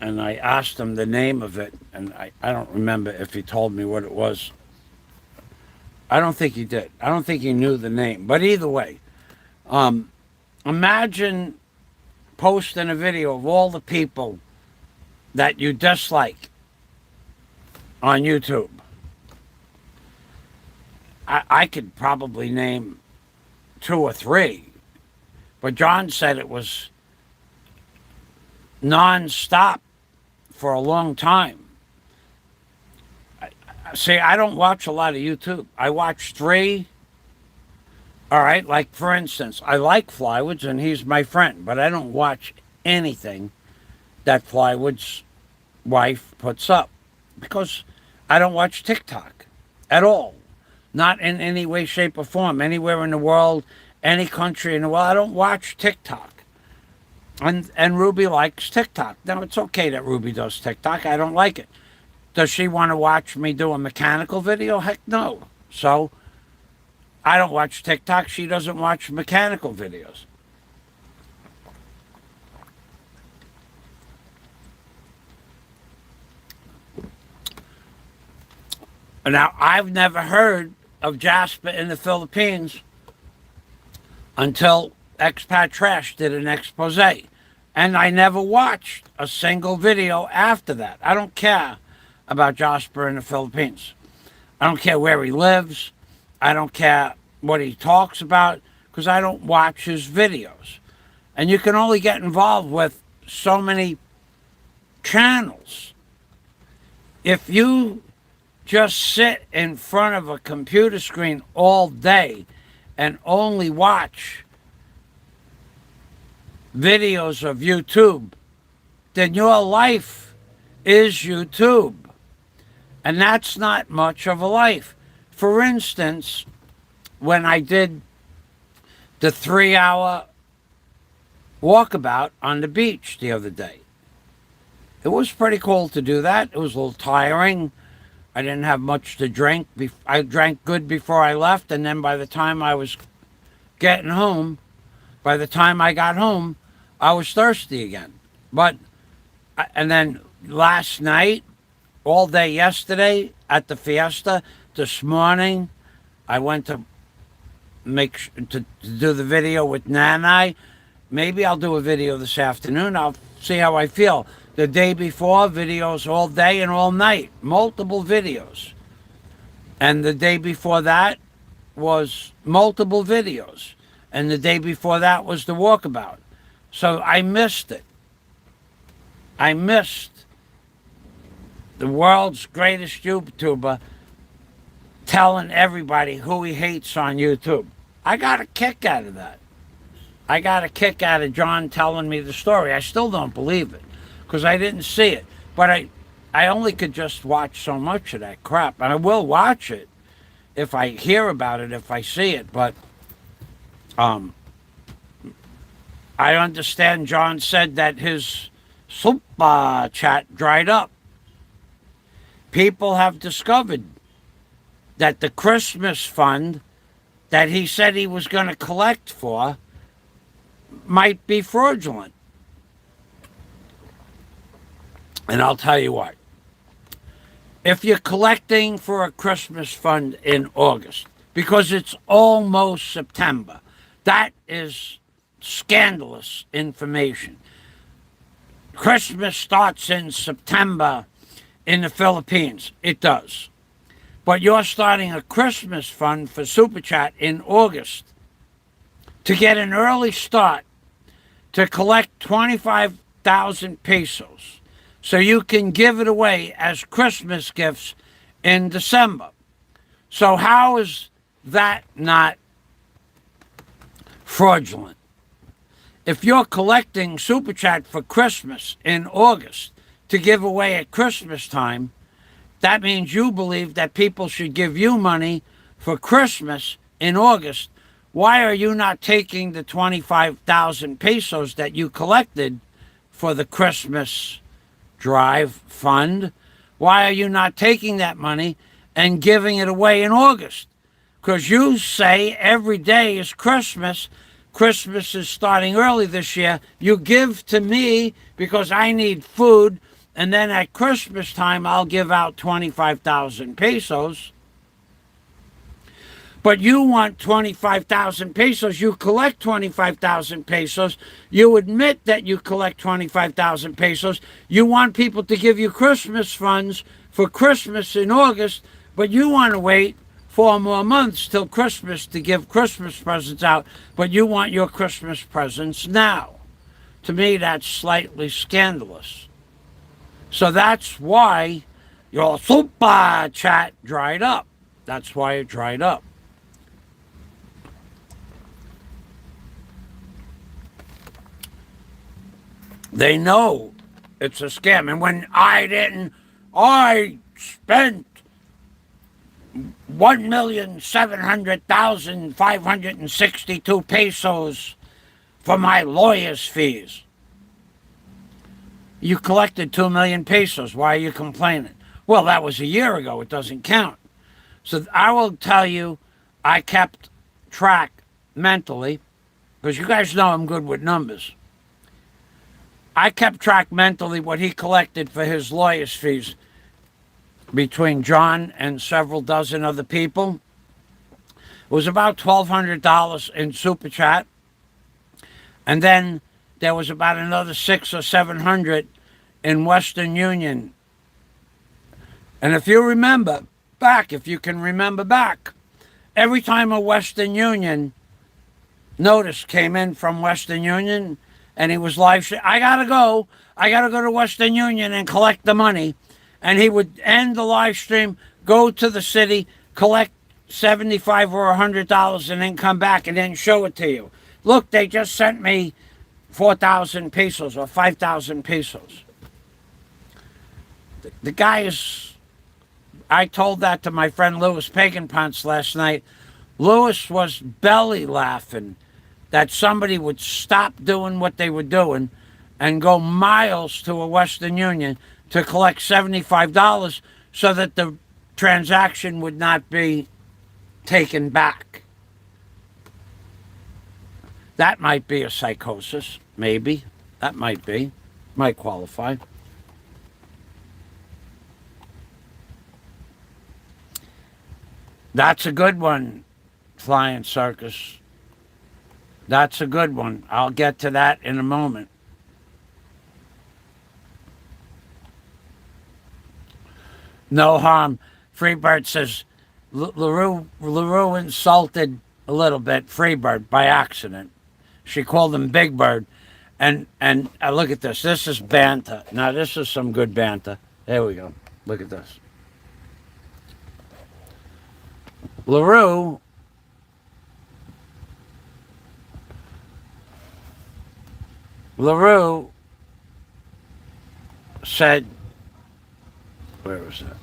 And I asked him the name of it, and I don't remember if he told me what it was. I don't think he did. I don't think he knew the name. But either way, imagine posting a video of all the people that you dislike on YouTube. I could probably name 2 or 3, but John said it was non-stop for a long time. See, I don't watch a lot of YouTube. I watch 3. All right, like for instance, I like Flywood's and he's my friend, but I don't watch anything that Flywood's wife puts up because I don't watch TikTok at all. Not in any way, shape, or form. Anywhere in the world, any country in the world, I don't watch TikTok. And Ruby likes TikTok. Now, it's okay that Ruby does TikTok. I don't like it. Does she want to watch me do a mechanical video? Heck no. So, I don't watch TikTok. She doesn't watch mechanical videos. Now, I've never heard of Jasper in the Philippines until Expat Trash did an expose. And I never watched a single video after that. I don't care about Jasper in the Philippines. I don't care where he lives. I don't care what he talks about because I don't watch his videos. And you can only get involved with so many channels. If you just sit in front of a computer screen all day and only watch videos of YouTube, then your life is YouTube. And that's not much of a life. For instance, when I did the 3-hour walkabout on the beach the other day, it was pretty cool to do that. It was a little tiring. I didn't have much to drink. I drank good before I left, and then by the time I was getting home, by the time I got home, I was thirsty again. And then last night, all day yesterday at the Fiesta, this morning, I went to do the video with Nanai. Maybe I'll do a video this afternoon. I'll see how I feel. The day before, videos all day and all night. Multiple videos. And the day before that was multiple videos. And the day before that was the walkabout. So I missed it. I missed the world's greatest YouTuber telling everybody who he hates on YouTube. I got a kick out of that. I got a kick out of John telling me the story. I still don't believe it because I didn't see it. But I only could just watch so much of that crap. And I will watch it if I hear about it, if I see it. But I understand John said that his super chat dried up. People have discovered that the Christmas fund that he said he was going to collect for might be fraudulent. And I'll tell you what. If you're collecting for a Christmas fund in August, because it's almost September, that is scandalous information. Christmas starts in September in the Philippines. It does. But you're starting a Christmas fund for Super Chat in August to get an early start to collect 25,000 pesos so you can give it away as Christmas gifts in December. So how is that not fraudulent? If you're collecting Super Chat for Christmas in August to give away at Christmas time, that means you believe that people should give you money for Christmas in August. Why are you not taking the 25,000 pesos that you collected for the Christmas drive fund? Why are you not taking that money and giving it away in August? Because you say every day is Christmas. Christmas is starting early this year. You give to me because I need food, and then at Christmas time I'll give out 25,000 pesos. But you want 25,000 pesos. You collect 25,000 pesos. You admit that you collect 25,000 pesos. You want people to give you Christmas funds for Christmas in August, but you want to wait 4 more months till Christmas to give Christmas presents out, but you want your Christmas presents now. To me, that's slightly scandalous. So that's why your Super Chat dried up. That's why it dried up. They know it's a scam. And when I spent 1,700,562 pesos for my lawyer's fees. You collected 2 million pesos. Why are you complaining? Well, that was a year ago. It doesn't count. So I will tell you, I kept track mentally, because you guys know I'm good with numbers. I kept track mentally what he collected for his lawyer's fees between John and several dozen other people. It was about $1,200 in Super Chat. And then there was about another $600 or $700 in Western Union. And if you remember back, if you can remember back, every time a Western Union notice came in from Western Union and he was live streaming, I gotta go to Western Union and collect the money. And he would end the live stream, go to the city, collect $75 or $100, and then come back and then show it to you. Look, they just sent me 4,000 pesos or 5,000 pesos. The guy is... I told that to my friend Louis Paganpants last night. Louis was belly laughing that somebody would stop doing what they were doing and go miles to a Western Union to collect $75 so that the transaction would not be taken back. That might be a psychosis, maybe. That might be. Might qualify. That's a good one, Flying Circus. That's a good one. I'll get to that in a moment. No harm. Freebird says LaRue insulted a little bit Freebird by accident. She called him Big Bird. And look at this. This is banter. Now, this is some good banter. There we go. Look at this. LaRue said, where was that?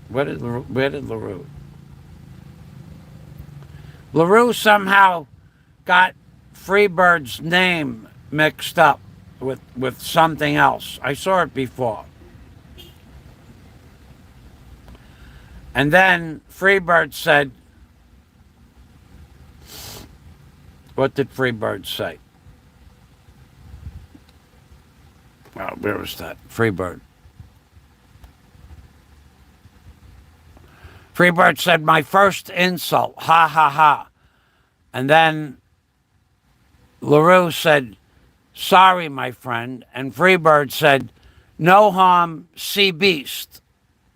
Where did LaRue? LaRue somehow got Freebird's name mixed up with something else. I saw it before. And then Freebird said, what did Freebird say? Oh, where was that? Freebird. Freebird said, my first insult, ha ha ha. And then LaRue said, Sorry, my friend. And Freebird said, no harm, sea beast.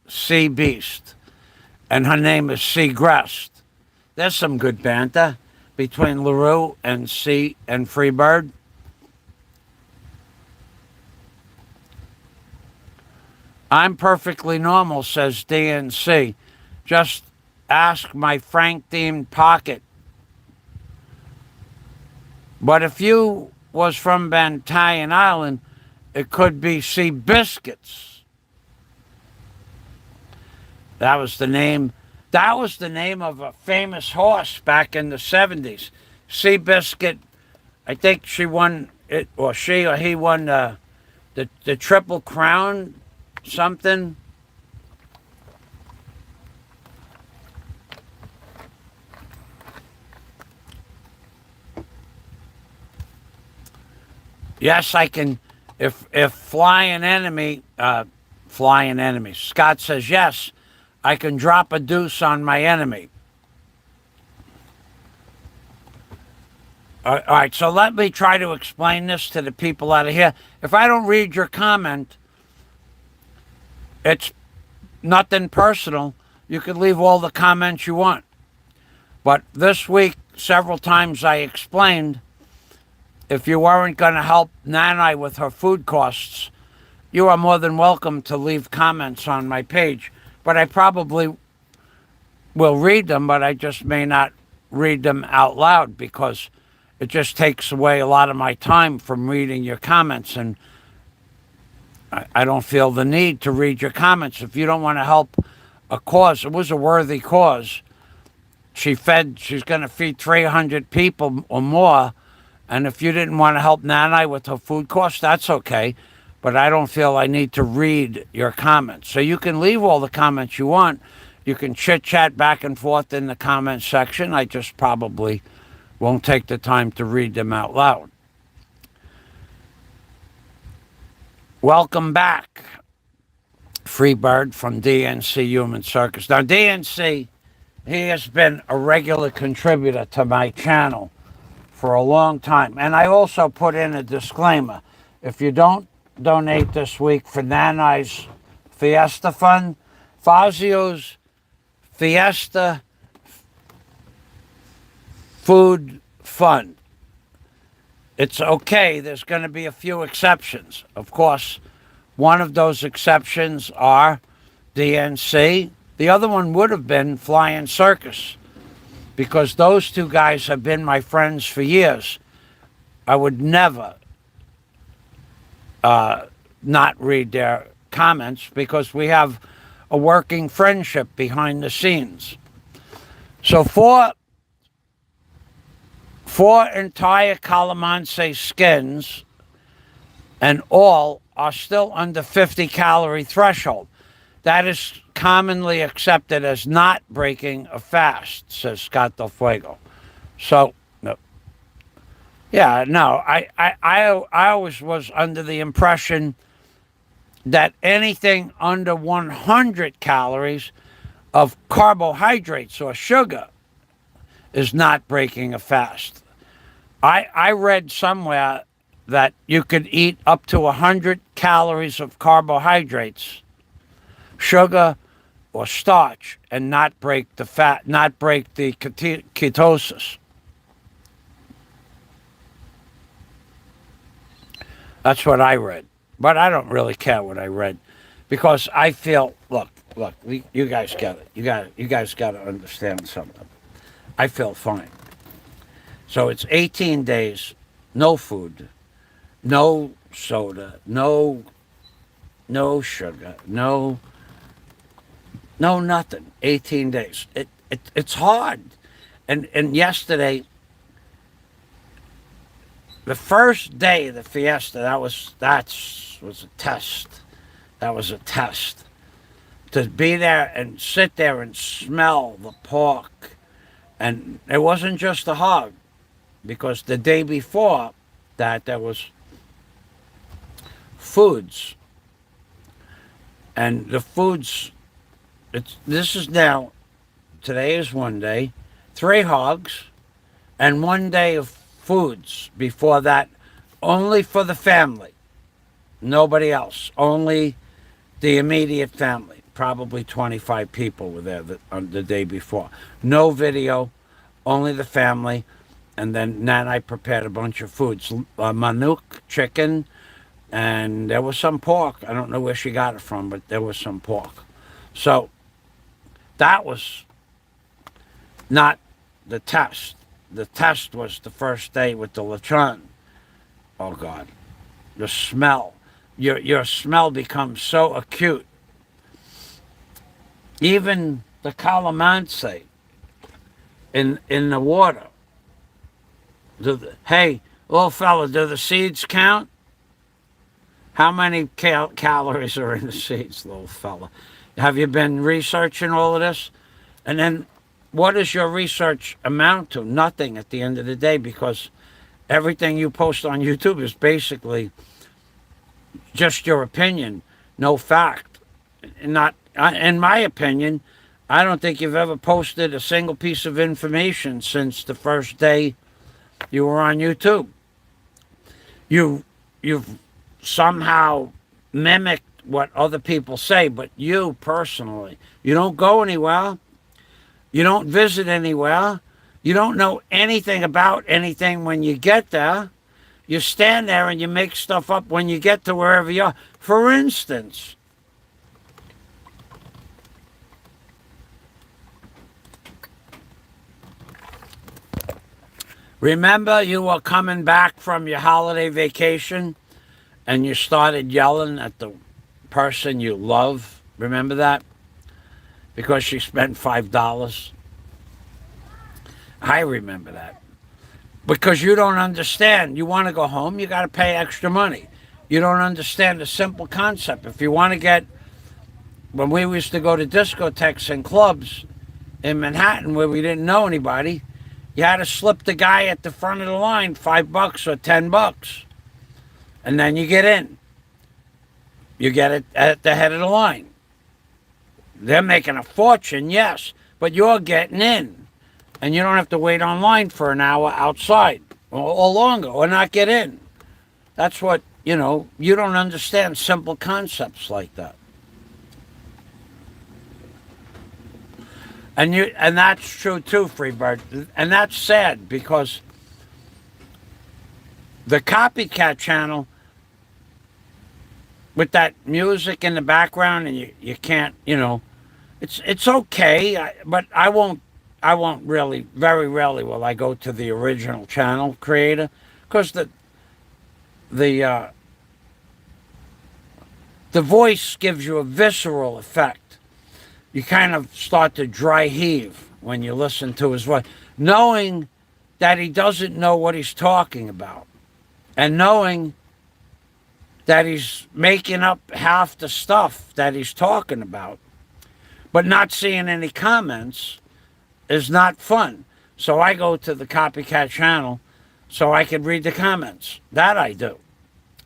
Sea beast. And her name is Seagrest. There's some good banter between LaRue and Sea and Freebird. I'm perfectly normal, says DNC. Just ask my Frank-themed pocket. But if you was from Bantayan Island, it could be Sea Biscuits. That was the name. That was the name of a famous horse back in the 70s. Sea Biscuit. I think she won it, or she or he won the Triple Crown, something. Yes, I can. If flying enemy, Scott says yes, I can drop a deuce on my enemy. All right, so let me try to explain this to the people out of here. If I don't read your comment, it's nothing personal. You can leave all the comments you want. But this week, several times I explained, if you weren't going to help Nanai with her food costs, you are more than welcome to leave comments on my page. But I probably will read them, but I just may not read them out loud because it just takes away a lot of my time from reading your comments. And I don't feel the need to read your comments. If you don't want to help a cause, it was a worthy cause. She's going to feed 300 people or more. And if you didn't want to help Nanai with her food costs, that's okay. But I don't feel I need to read your comments. So you can leave all the comments you want. You can chit-chat back and forth in the comment section. I just probably won't take the time to read them out loud. Welcome back, Freebird from DNC Human Circus. Now, DNC, he has been a regular contributor to my channel for a long time. And I also put in a disclaimer. If you don't donate this week for Nanai's Fiesta Fund, Fazio's Fiesta Food Fund, it's okay. There's going to be a few exceptions. Of course, one of those exceptions are DNC. The other one would have been Flying Circus, because those two guys have been my friends for years. I would never not read their comments because we have a working friendship behind the scenes. So four entire calamansi skins and all are still under 50 calorie threshold. That is commonly accepted as not breaking a fast, says Scott Del Fuego. So, no. Yeah, no, I always was under the impression that anything under 100 calories of carbohydrates or sugar is not breaking a fast. I read somewhere that you could eat up to 100 calories of carbohydrates, sugar, or starch, and not break the fat, not break the ketosis. That's what I read. But I don't really care what I read, because I feel, look, you guys get it. You guys got to understand something. I feel fine. So it's 18 days, no food, no soda, no sugar, no nothing. 18 days. It's hard. And yesterday, the first day of the Fiesta, that was a test. That was a test. To be there and sit there and smell the pork. And it wasn't just the hog, because the day before that, there was foods. And the foods, this is now, today is one day, 3 hogs, and 1 day of foods. Before that, only for the family. Nobody else. Only the immediate family. Probably 25 people were there on the day before. No video, only the family. And then Nanai prepared a bunch of foods. Manuk, chicken, and there was some pork. I don't know where she got it from, but there was some pork. So that was not the test. The test was the first day with the lechon. Oh, God. The smell. Your smell becomes so acute. Even the calamansi in the water. Hey, little fella, do the seeds count? How many calories are in the seeds, little fella? Have you been researching all of this? And then what does your research amount to? Nothing at the end of the day, because everything you post on YouTube is basically just your opinion, no fact. Not, in my opinion, I don't think you've ever posted a single piece of information since the first day you were on YouTube. You've somehow mimicked what other people say, but you personally, you don't go anywhere. You don't visit anywhere. You don't know anything about anything when you get there. You stand there and you make stuff up when you get to wherever you are. For instance, remember you were coming back from your holiday vacation and you started yelling at the person you love? Remember that? Because she spent $5. I remember that. Because you don't understand. You want to go home, you got to pay extra money. You don't understand the simple concept. If you want to get, when we used to go to discotheques and clubs in Manhattan where we didn't know anybody, you had to slip the guy at the front of the line $5 or $10. And then you get in. You get it at the head of the line. They're making a fortune, yes, but you're getting in. And you don't have to wait online for an hour outside or longer or not get in. That's what, you don't understand simple concepts like that. And that's true too, Freebird. And that's sad because the copycat channel with that music in the background and you can't, it's okay, but I won't really, very rarely will I go to the original channel creator, because the voice gives you a visceral effect. You kind of start to dry heave when you listen to his voice, knowing that he doesn't know what he's talking about, and knowing that he's making up half the stuff that he's talking about, but not seeing any comments is not fun. So I go to the copycat channel so I can read the comments. That I do.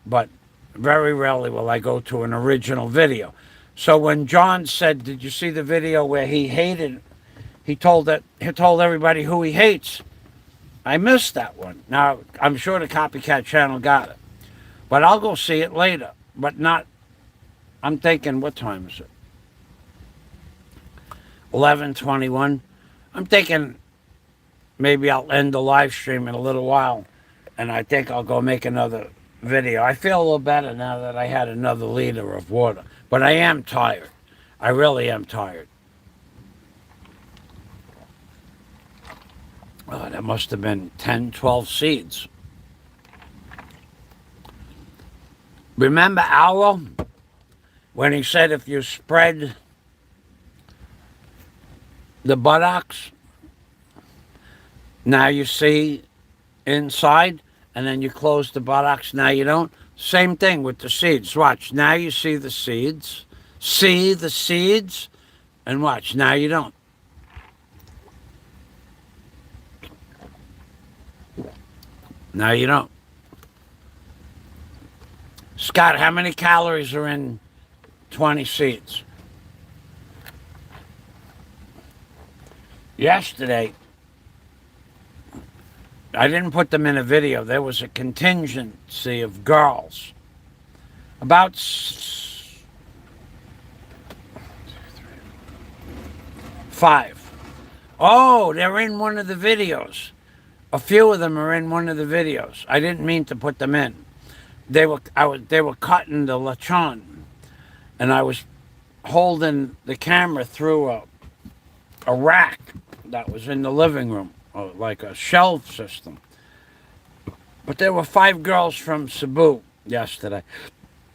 But very rarely will I go to an original video. So when John said, did you see the video where he told everybody who he hates? I missed that one. Now, I'm sure the copycat channel got it. But I'll go see it later. But not, I'm thinking, what time is it? 11:21. I'm thinking maybe I'll end the live stream in a little while, and I think I'll go make another video. I feel a little better now that I had another liter of water, but I am tired. I really am tired. Oh, that must have been 10, 12 seeds. Remember Owl? When he said if you spread the buttocks, now you see inside, and then you close the buttocks, now you don't. Same thing with the seeds. Watch, now you see the seeds. See the seeds, and watch, now you don't. Now you don't. Scott, how many calories are in 20 seeds? Yesterday, I didn't put them in a video. There was a contingency of girls. About 5. Oh, they're in one of the videos. A few of them are in one of the videos. I didn't mean to put them in. They were cutting the lechon, and I was holding the camera through a rack that was in the living room, like a shelf system. But there were 5 girls from Cebu yesterday.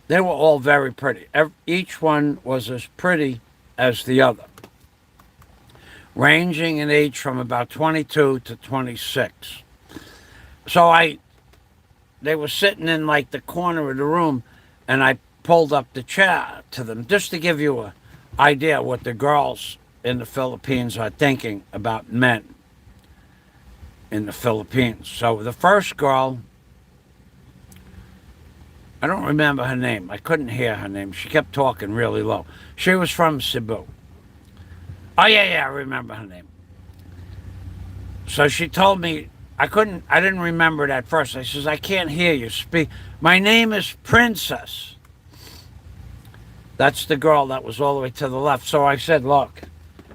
They were all very pretty. Each one was as pretty as the other, ranging in age from about 22 to 26. So they were sitting in like the corner of the room, and I pulled up the chair to them just to give you an idea what the girls in the Philippines are thinking about men in the Philippines. So the first girl, I don't remember her name. I couldn't hear her name. She kept talking really low. She was from Cebu. Oh, yeah, I remember her name. So she told me, I didn't remember it at first. I says, I can't hear you speak. My name is Princess. That's the girl that was all the way to the left. So I said, look,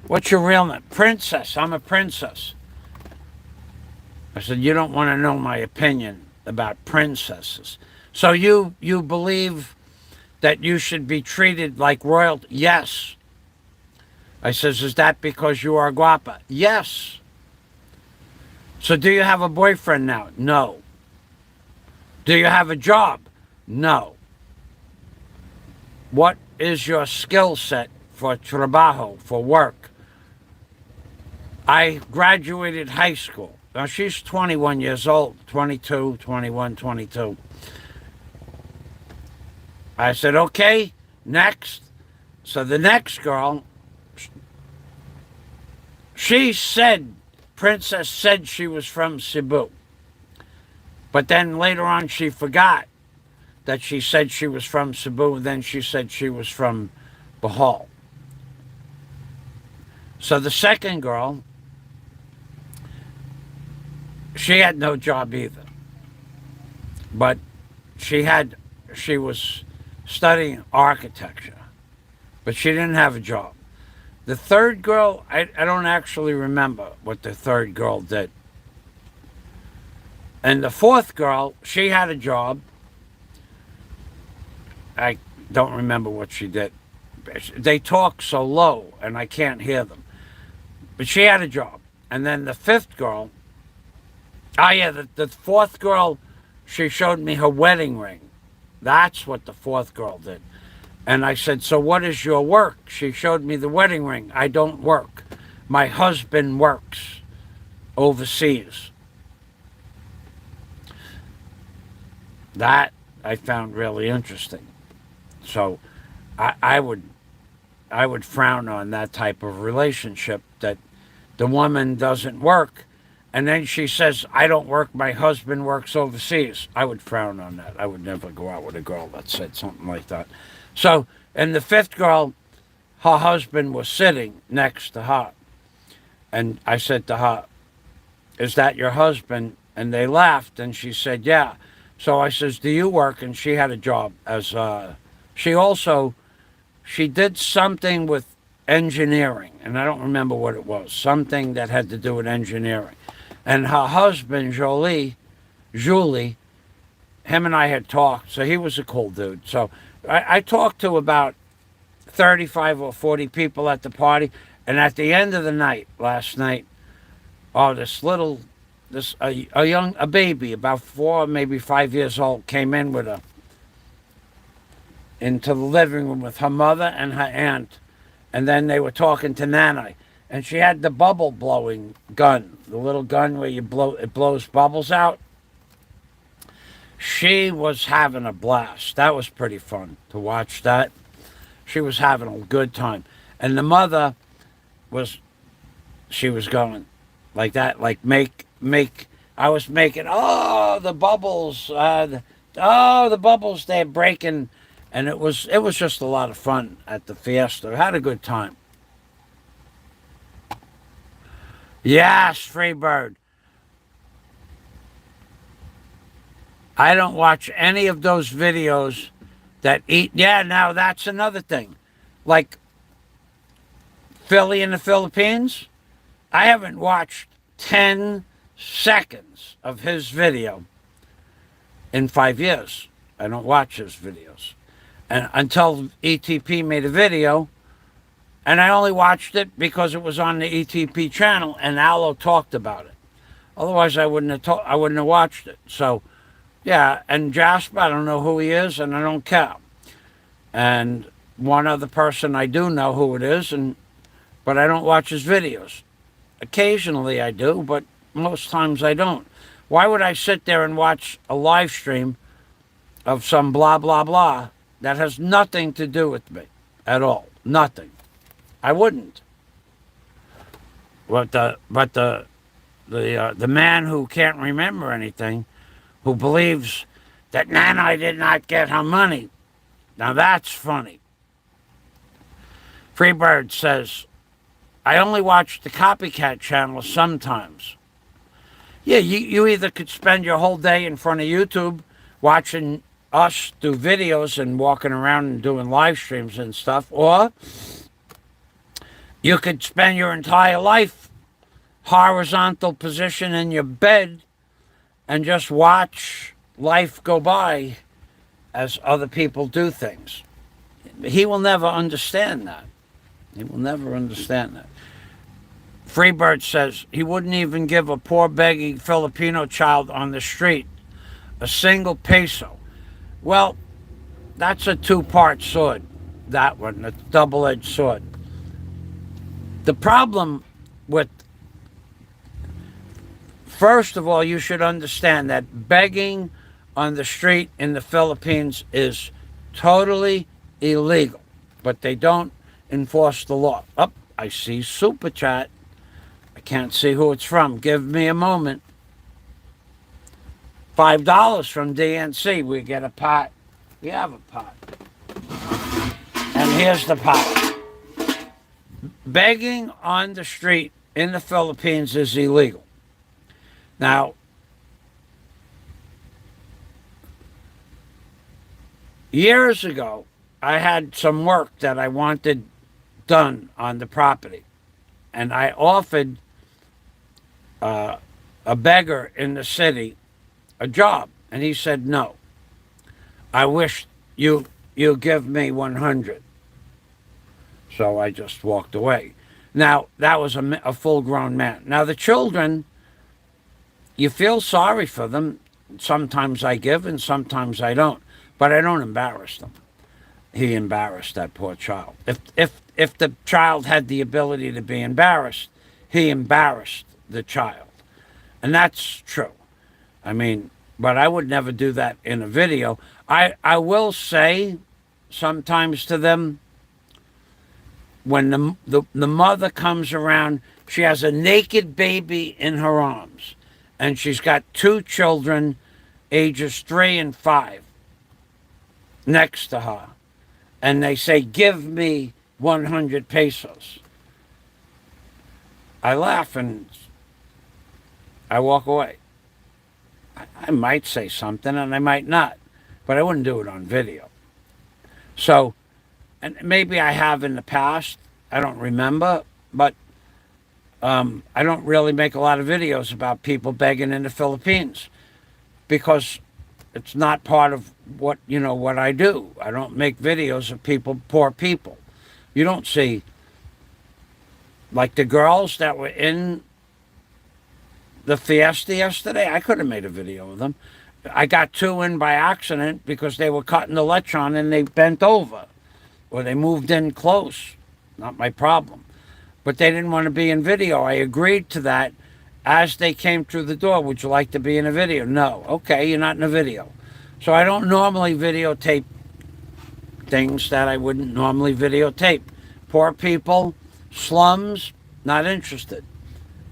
what's your real name? Princess. I'm a princess. I said, you don't want to know my opinion about princesses. So you believe that you should be treated like royalty? Yes. I says, is that because you are guapa? Yes. So do you have a boyfriend now? No. Do you have a job? No. What is your skill set for trabajo, for work? I graduated high school. Now she's 21 years old, 22, 21, 22. I said, okay, next. So the next girl, Princess said she was from Cebu. But then later on she forgot that she said she was from Cebu. Then she said she was from Bohol. So the second girl, she had no job either. But she was studying architecture. But she didn't have a job. The third girl, I don't actually remember what the third girl did. And the fourth girl, she had a job. I don't remember what she did. They talk so low, and I can't hear them. But she had a job. And then the fifth girl, the fourth girl, she showed me her wedding ring. That's what the fourth girl did. And I said, so what is your work? She showed me the wedding ring. I don't work. My husband works overseas. That I found really interesting. So I would frown on that type of relationship, that the woman doesn't work and then she says, I don't work, my husband works overseas. I would frown on that. I would never go out with a girl that said something like that. So, and the fifth girl, her husband was sitting next to her. And I said to her, is that your husband? And they laughed, and she said, yeah. So I says, do you work? And she had a job as, she did something with engineering, and I don't remember what it was, something that had to do with engineering. And her husband, Julie, him and I had talked, so he was a cool dude. So I talked to about 35 or 40 people at the party, and at the end of the night, last night, a baby, about 4, maybe 5 years old, came in into the living room with her mother and her aunt, and then they were talking to Nanai, and she had the bubble blowing gun, the little gun where it blows bubbles out. She was having a blast. That was pretty fun to watch that. She was having a good time. And the mother she was going like that, like I was making, the bubbles, the bubbles, they're breaking. And it was just a lot of fun at the Fiesta. I had a good time. Yes, Freebird. I don't watch any of those videos that eat. Yeah, now that's another thing. Like Philly in the Philippines, I haven't watched 10 seconds of his video in 5 years. I don't watch his videos. And until ETP made a video, and I only watched it because it was on the ETP channel and Allo talked about it. Otherwise, I wouldn't have watched it. So, yeah, and Jasper, I don't know who he is, and I don't care. And one other person I do know who it is, but I don't watch his videos. Occasionally I do, but most times I don't. Why would I sit there and watch a live stream of some blah, blah, blah that has nothing to do with me at all? Nothing. I wouldn't. But the man who can't remember anything, who believes that Nanai did not get her money, now that's funny. Freebird says, I only watch the copycat channel sometimes. Yeah, you either could spend your whole day in front of YouTube watching us do videos and walking around and doing live streams and stuff, or you could spend your entire life horizontal position in your bed and just watch life go by as other people do things. He will never understand that. He will never understand that. Freebird says he wouldn't even give a poor begging Filipino child on the street a single peso. Well, that's a two-part sword, that one, a double-edged sword. The problem with, first of all, you should understand that begging on the street in the Philippines is totally illegal, but they don't enforce the law. Oh, I see Super Chat. I can't see who it's from. Give me a moment. $5 from DNC. We get a pot. We have a pot. And here's the pot. Begging on the street in the Philippines is illegal. Now, years ago, I had some work that I wanted done on the property. And I offered a beggar in the city a job. And he said, no. I wish you give me 100. So I just walked away. Now, that was a full-grown man. Now, the children, you feel sorry for them. Sometimes I give and sometimes I don't. But I don't embarrass them. He embarrassed that poor child. If the child had the ability to be embarrassed, he embarrassed the child. And that's true. I mean, but I would never do that in a video. I will say sometimes to them, when the mother comes around, she has a naked baby in her arms. And she's got 2 children, ages 3 and 5, next to her. And they say, give me 100 pesos. I laugh and I walk away. I might say something and I might not, but I wouldn't do it on video. So, and maybe I have in the past, I don't remember, but I don't really make a lot of videos about people begging in the Philippines because it's not part of what I do. I don't make videos of poor people. You don't see, like the girls that were in the Fiesta yesterday, I could have made a video of them. I got 2 in by accident because they were cutting the lechon and they bent over or they moved in close. Not my problem. But they didn't want to be in video. I agreed to that as they came through the door. Would you like to be in a video? No. Okay, you're not in a video. So I don't normally videotape things that I wouldn't normally videotape. Poor people, slums, not interested.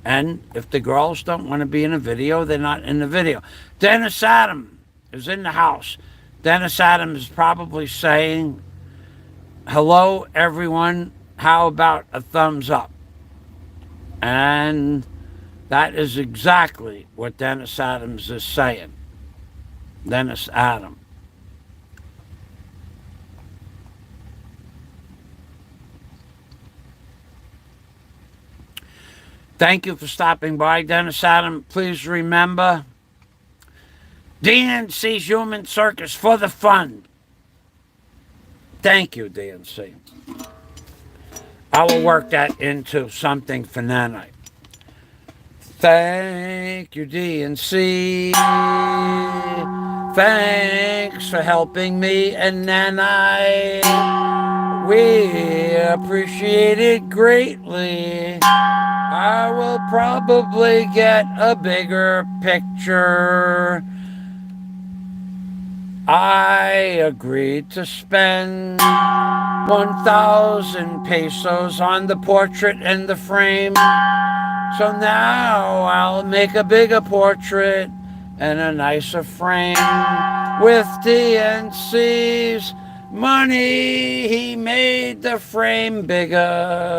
And if the girls don't want to be in a video, they're not in the video. Dennis Adam is in the house. Dennis Adam is probably saying, hello, everyone. How about a thumbs up? And that is exactly what Dennis Adams is saying. Dennis Adam. Thank you for stopping by, Dennis Adam. Please remember, DNC's Human Circus for the fund. Thank you, DNC. I will work that into something for Nanai. Thank you, DNC. Thanks for helping me and Nanai. We appreciate it greatly. I will probably get a bigger picture. I agreed to spend 1,000 pesos on the portrait and the frame. So now I'll make a bigger portrait and a nicer frame. With DNC's money, he made the frame bigger.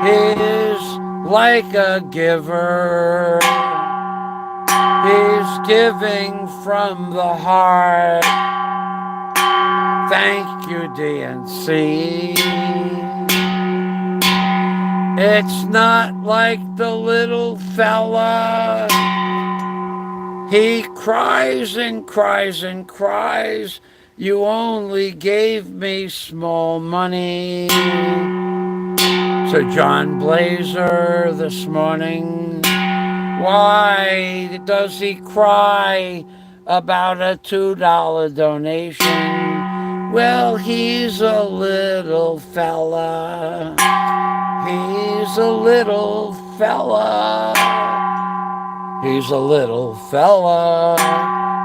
He's like a giver. He's giving from the heart. Thank you, DNC. It's not like the little fella. He cries and cries and cries. You only gave me small money. To John Blazer this morning. Why does he cry about a $2 donation? Well, he's a little fella. He's a little fella. He's a little fella.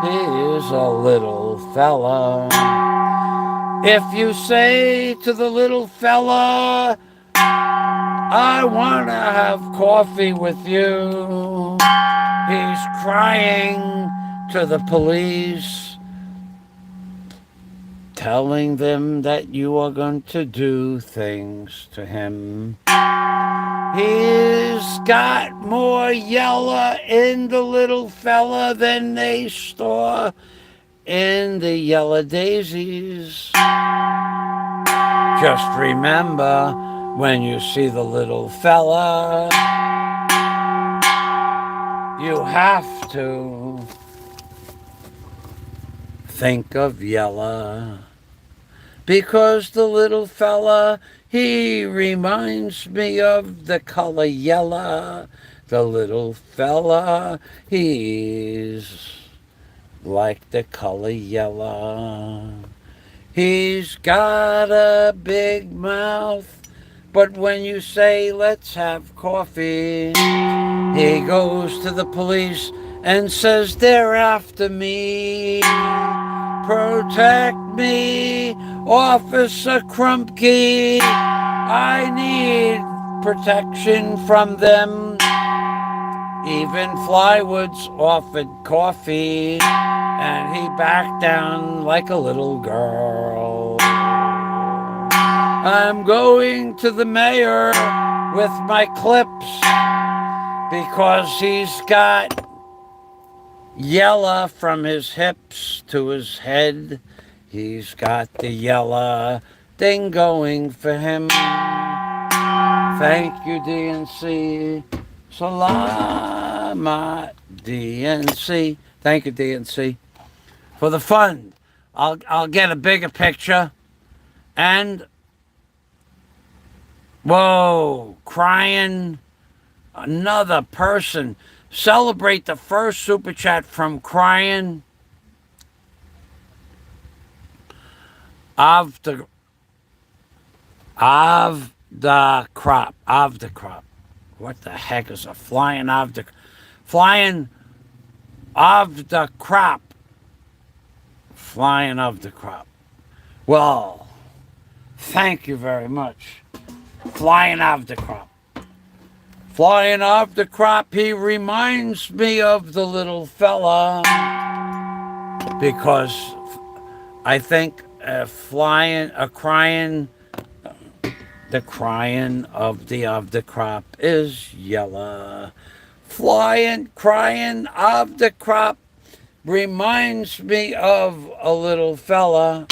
He's a little fella. If you say to the little fella, I want to have coffee with you, he's crying to the police, telling them that you are going to do things to him. He's got more yellow in the little fella than they store in the yellow daisies. Just remember, when you see the little fella, you have to think of yellow. Because the little fella, he reminds me of the color yellow. The little fella, he's like the color yellow. He's got a big mouth, but when you say, let's have coffee, he goes to the police and says, they're after me. Protect me, Officer Crumpkey. I need protection from them. Even Flywoods offered coffee, and he backed down like a little girl. I'm going to the mayor with my clips because he's got yellow from his hips to his head. He's got the yellow thing going for him. Thank you, DNC. Salamat, DNC. Thank you, DNC. For the fund, I'll get a bigger picture. And, whoa, crying, another person. Celebrate the first super chat from crying. Of the crop. What the heck is a flying of the crop? Flying of the crop. Well, thank you very much. Flying of the crop. Flying of the crop, he reminds me of the little fella. Because I think the crying of the crop is yellow. Flying, crying of the crop reminds me of a little fella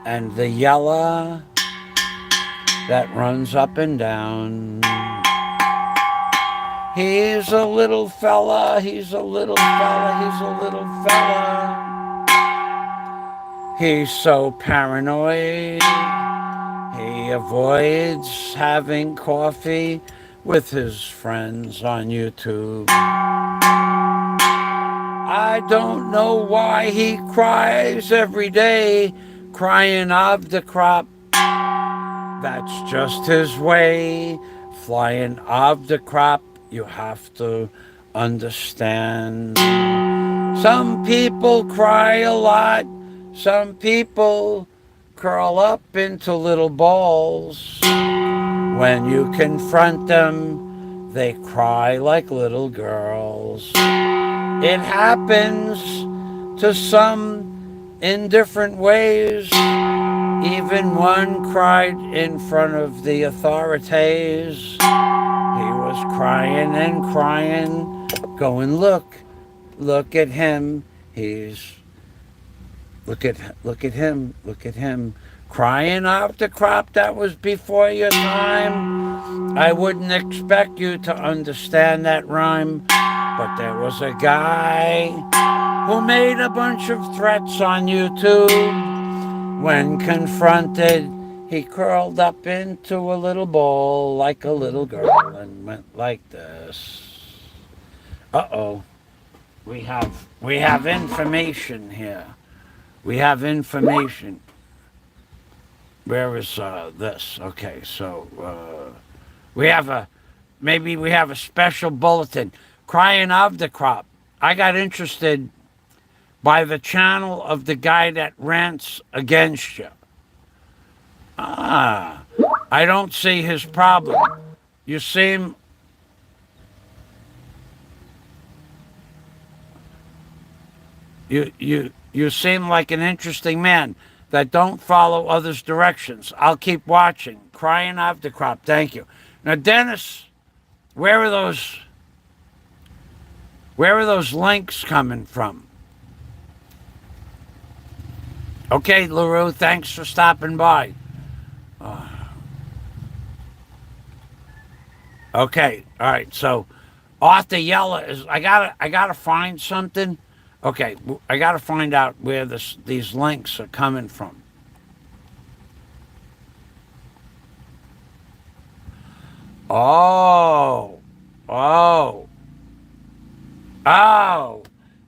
and the yella that runs up and down. He's a little fella, he's a little fella, he's a little fella. He's so paranoid, he avoids having coffee with his friends on YouTube. I don't know why he cries every day, crying of the crop. That's just his way, flying of the crop. You have to understand. Some people cry a lot. Some people curl up into little balls. When you confront them, they cry like little girls. It happens to some in different ways. Even one cried in front of the authorities. He was crying and crying, going, look at him. Look at him, crying off the crop that was before your time. I wouldn't expect you to understand that rhyme, but there was a guy who made a bunch of threats on YouTube. When confronted, he curled up into a little ball like a little girl and went like this. Uh-oh. We have information here. We have information. Where is this? Okay, so maybe we have a special bulletin. Crying of the crop. I got interested by the channel of the guy that rants against you. I don't see his problem. You seem you seem like an interesting man that don't follow others' directions. I'll keep watching. Crying off the crop. Thank you. Now, Dennis, where are those links coming from? Okay, LaRue, thanks for stopping by. Okay, all right. So, Arthur Yella is. I gotta find something. Okay, I gotta find out where these links are coming from. Oh,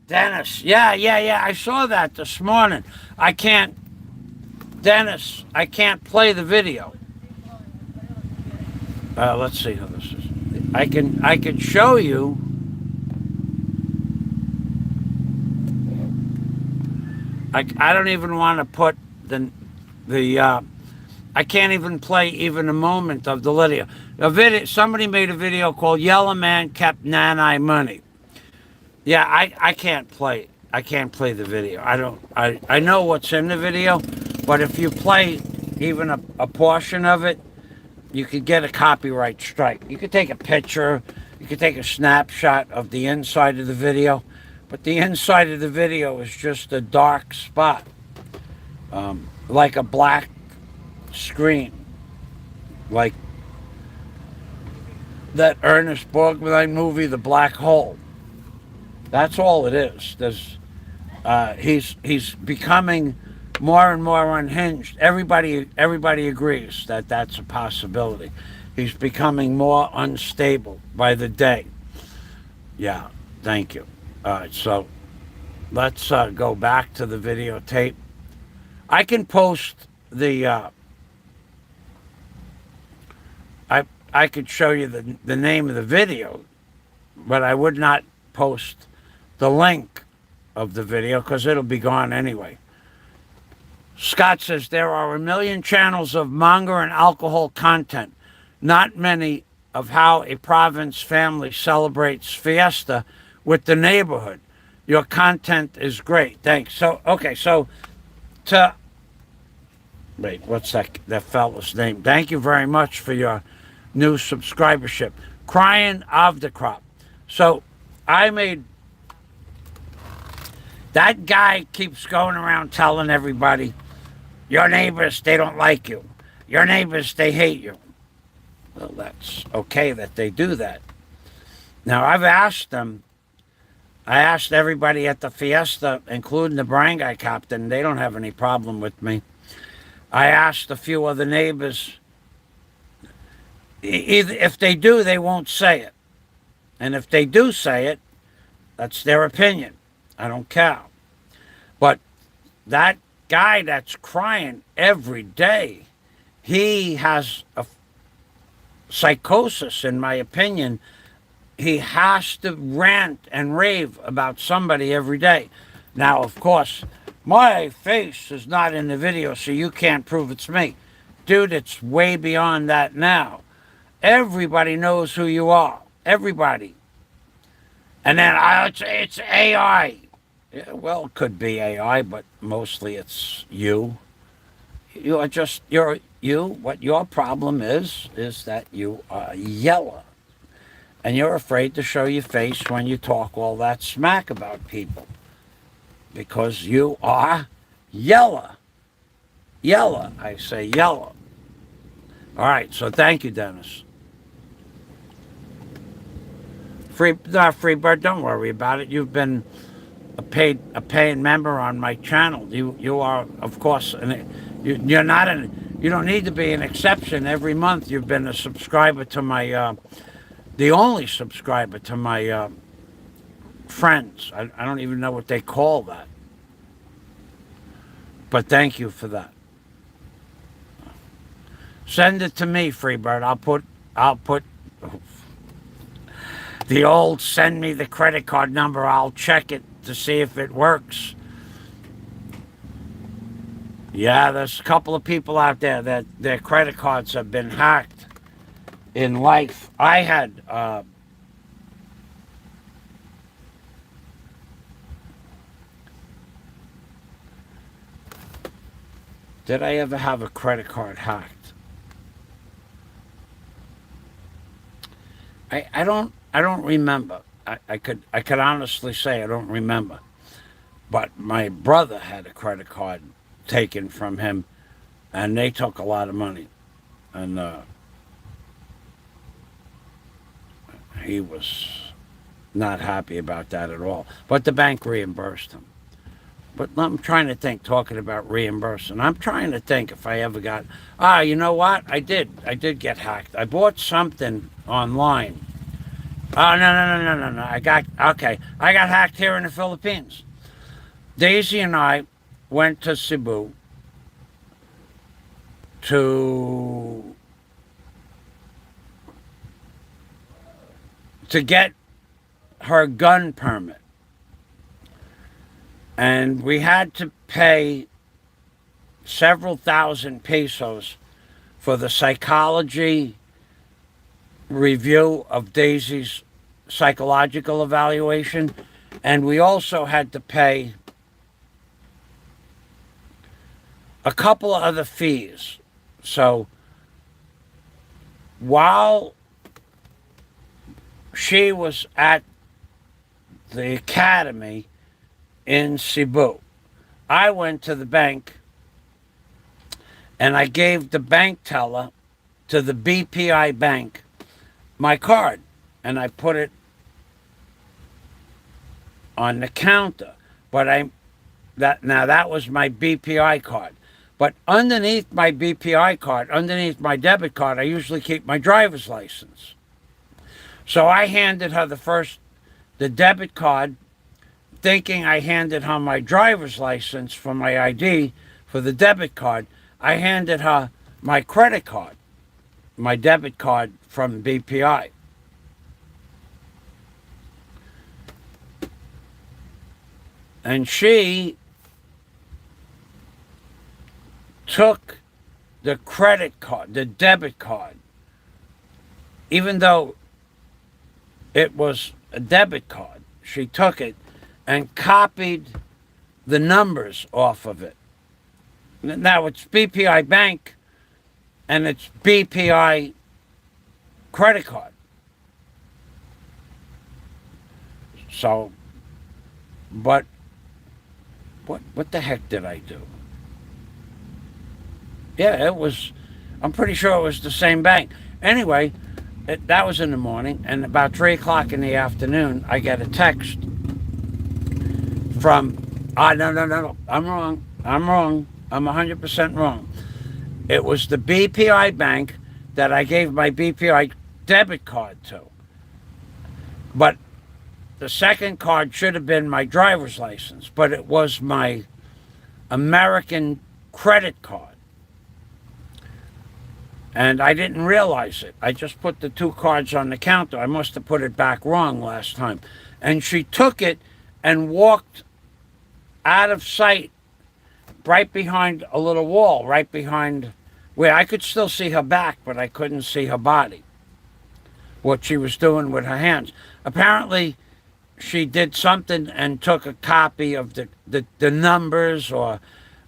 Dennis. Yeah. I saw that this morning. Dennis, I can't play the video. Let's see who this is. I can show you. I don't even want to put I can't even play even a moment of the video. Somebody made a video called "Yellow Man Kept Nanai Money." Yeah, I can't play it. I can't play the video. I know what's in the video, but if you play even a portion of it, you could get a copyright strike. You could take a picture, you could take a snapshot of the inside of the video, but the inside of the video is just a dark spot, like a black screen, like that Ernest Borgnine movie, The Black Hole. That's all it is. He's becoming more and more unhinged. Everybody agrees that that's a possibility. He's becoming more unstable by the day. Yeah, thank you. All right, so let's go back to the videotape. I can post the. I could show you the name of the video, but I would not post the link of the video because it'll be gone anyway. Scott says there are 1 million channels of manga and alcohol content, not many of how a province family celebrates Fiesta with the neighborhood. Your content is great. Thanks. So, okay, so wait, what's that fellow's name? Thank you very much for your new subscribership. Crying of the crop. So I made, that guy keeps going around telling everybody, your neighbors, they don't like you. Your neighbors, they hate you. Well, that's okay that they do that. Now, I've asked them, I asked everybody at the Fiesta, including the barangay captain, they don't have any problem with me. I asked a few other neighbors, either if they do, they won't say it. And if they do say it, that's their opinion. I don't care. But that guy that's crying every day, he has a psychosis, in my opinion. He has to rant and rave about somebody every day. Now, of course, my face is not in the video, so you can't prove it's me. Dude, it's way beyond that now. Everybody knows who you are. Everybody. And then it's AI. Yeah, well, it could be AI, but mostly it's you. You are just, you. What your problem is that you are yellow. And you're afraid to show your face when you talk all that smack about people. Because you are yellow. Yellow. I say yellow. All right, so thank you, Dennis. Freebird, don't worry about it. You've been a paying member on my channel. You are, of course, you're not you don't need to be an exception. Every month you've been a subscriber to my, the only subscriber to my friends. I don't even know what they call that. But thank you for that. Send it to me, Freebird. I'll put the old send me the credit card number. I'll check it to see if it works. Yeah, there's a couple of people out there that their credit cards have been hacked in life. I had did I ever have a credit card hacked? I don't remember. I could honestly say I don't remember. But my brother had a credit card taken from him, and they took a lot of money. And he was not happy about that at all. But the bank reimbursed him. But I'm trying to think, talking about reimbursing. I'm trying to think if I ever got, you know what? I did get hacked. I bought something online. Oh, no. I got hacked here in the Philippines. Daisy and I went to Cebu to get her gun permit. And we had to pay several thousand pesos for the psychology review of Daisy's psychological evaluation. And we also had to pay a couple of other fees. So while she was at the academy in Cebu, I went to the bank and I gave the bank teller to the BPI bank my card, and I put it on the counter. But that was my BPI card. But underneath my BPI card, underneath my debit card, I usually keep my driver's license. So I handed her the debit card, thinking I handed her my driver's license for my ID for the debit card. I handed her my credit card, my debit card from BPI. And she took the credit card, the debit card, even though it was a debit card. She took it and copied the numbers off of it. Now it's BPI Bank and it's BPI credit card. So, but what the heck did I do? Yeah, it was. I'm pretty sure it was the same bank. Anyway, that was in the morning, and about 3 o'clock in the afternoon, I get a text from. No. I'm wrong. I'm 100% wrong. It was the BPI bank that I gave my BPI debit card to. But the second card should have been my driver's license, but it was my American credit card. And I didn't realize it. I just put the two cards on the counter. I must have put it back wrong last time. And she took it and walked out of sight right behind a little wall, right behind where I could still see her back, but I couldn't see her body, what she was doing with her hands. Apparently, she did something and took a copy of the numbers or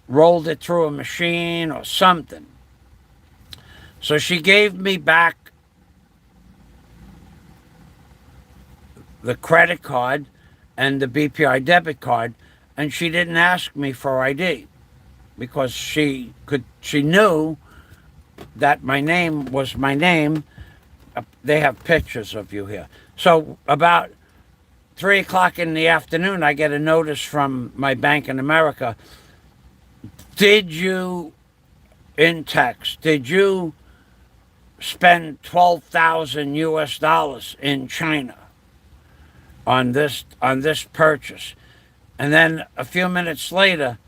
rolled it through a machine or something. So she gave me back the credit card and the BPI debit card, and she didn't ask me for ID because she knew that my name was my name. They have pictures of you here. So about 3 o'clock in the afternoon, I get a notice from my bank in America. Did you spend 12,000 US dollars in China on this purchase? And then a few minutes later,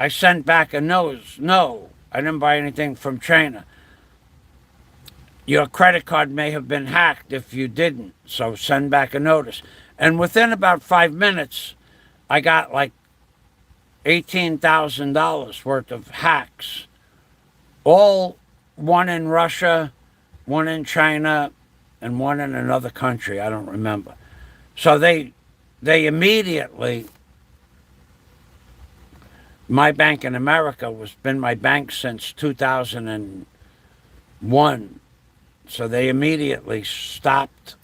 I sent back a notice. No, I didn't buy anything from China. Your credit card may have been hacked if you didn't, so send back a notice. And within about 5 minutes, I got like $18,000 worth of hacks. All one in Russia, one in China, and one in another country. I don't remember. So they immediately, my bank in America was been my bank since 2001. So they immediately stopped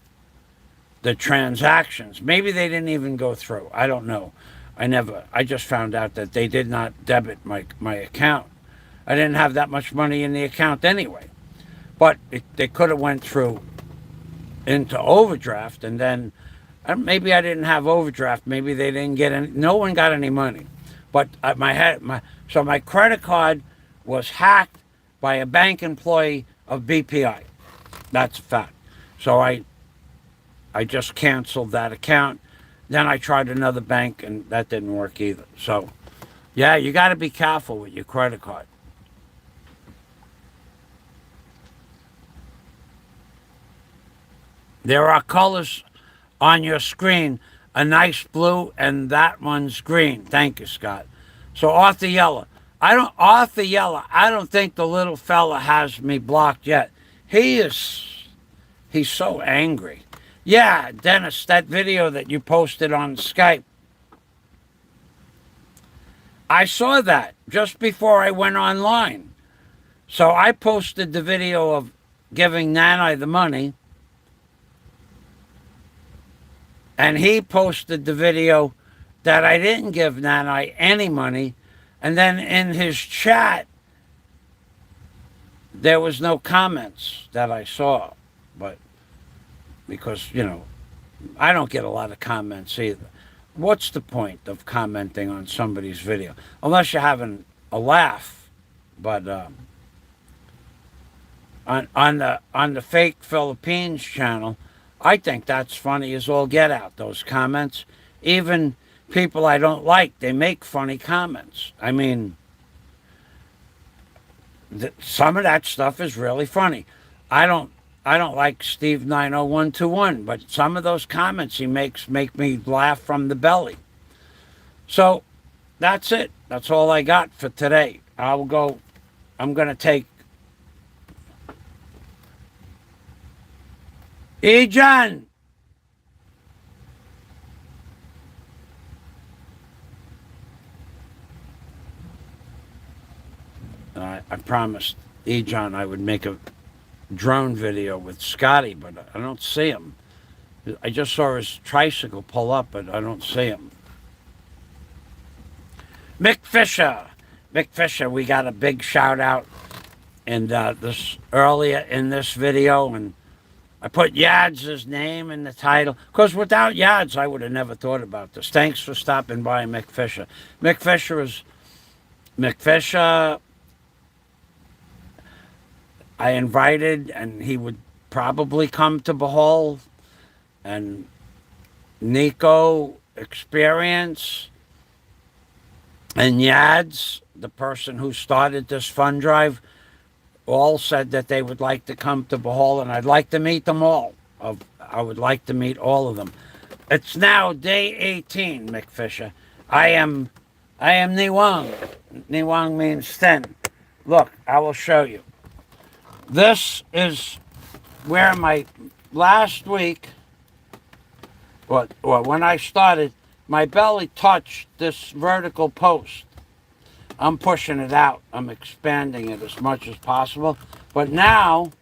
the transactions. Maybe they didn't even go through. I don't know. I just found out that they did not debit my account. I didn't have that much money in the account anyway. But they could have went through into overdraft, and then maybe I didn't have overdraft. Maybe they didn't get any. No one got any money. But so my credit card was hacked by a bank employee of BPI. That's a fact. So I just canceled that account. Then I tried another bank, and that didn't work either. So, yeah, you got to be careful with your credit card. There are colors on your screen, a nice blue, and that one's green. Thank you, Scott. So Arthur Yeller. I don't think the little fella has me blocked yet. He's so angry. Yeah, Dennis, that video that you posted on Skype. I saw that just before I went online. So I posted the video of giving Nanai the money. And he posted the video that I didn't give Nanai any money. And then in his chat, there was no comments that I saw. But because, I don't get a lot of comments either. What's the point of commenting on somebody's video? Unless you're having a laugh. But on the fake Philippines channel, I think that's funny as all get out, those comments. Even people I don't like, they make funny comments. I mean, some of that stuff is really funny. I don't like Steve 90121, but some of those comments he makes make me laugh from the belly. So that's it. That's all I got for today. I'm going to take John. I promised John I would make a drone video with Scotty, but I don't see him. I just saw his tricycle pull up, but I don't see him. Mick Fisher. Mick Fisher, we got a big shout out in this earlier in this video, and I put Yadz' name in the title because without Yadz, I would have never thought about this. Thanks for stopping by, Mick Fisher. Mick Fisher. I invited, and he would probably come to Bohol, and Nico Experience and Yadz, the person who started this fund drive, all said that they would like to come to Bohol, and I'd like to meet them all. I would like to meet all of them. It's now day 18, Mick Fisher. I am Niwang. Niwang means thin. Look, I will show you. This is where my last week, or when I started, my belly touched this vertical post. I'm pushing it out. I'm expanding it as much as possible. But now,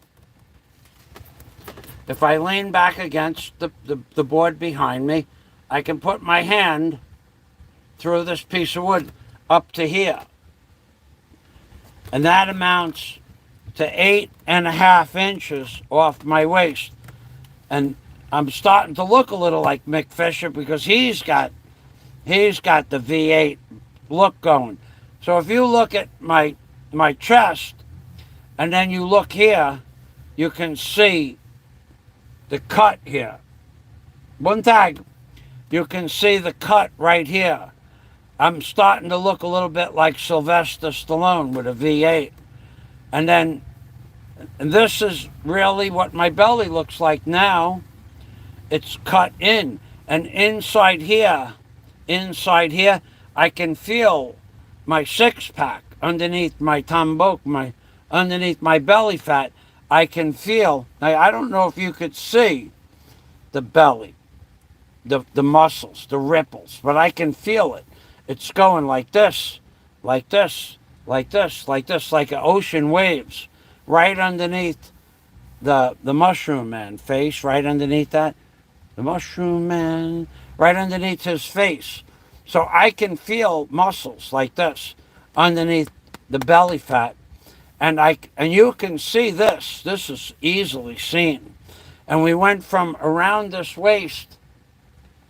if I lean back against the board behind me, I can put my hand through this piece of wood up to here. And that amounts to 8.5 inches off my waist. And I'm starting to look a little like Mick Fisher because he's got the V8 look going. So if you look at my chest and then you look here, you can see the cut here. One tag, you can see the cut right here. I'm starting to look a little bit like Sylvester Stallone with a V8. And then, and this is really what my belly looks like now. It's cut in. And inside here, I can feel my six-pack underneath my tambok, underneath my belly fat. I can feel, now I don't know if you could see the belly, the muscles, the ripples, but I can feel it. It's going like this, like this, like this, like this, like ocean waves, right underneath the Mushroom Man face, right underneath that. The Mushroom Man, right underneath his face. So I can feel muscles like this underneath the belly fat. And you can see this. This is easily seen. And we went from around this waist,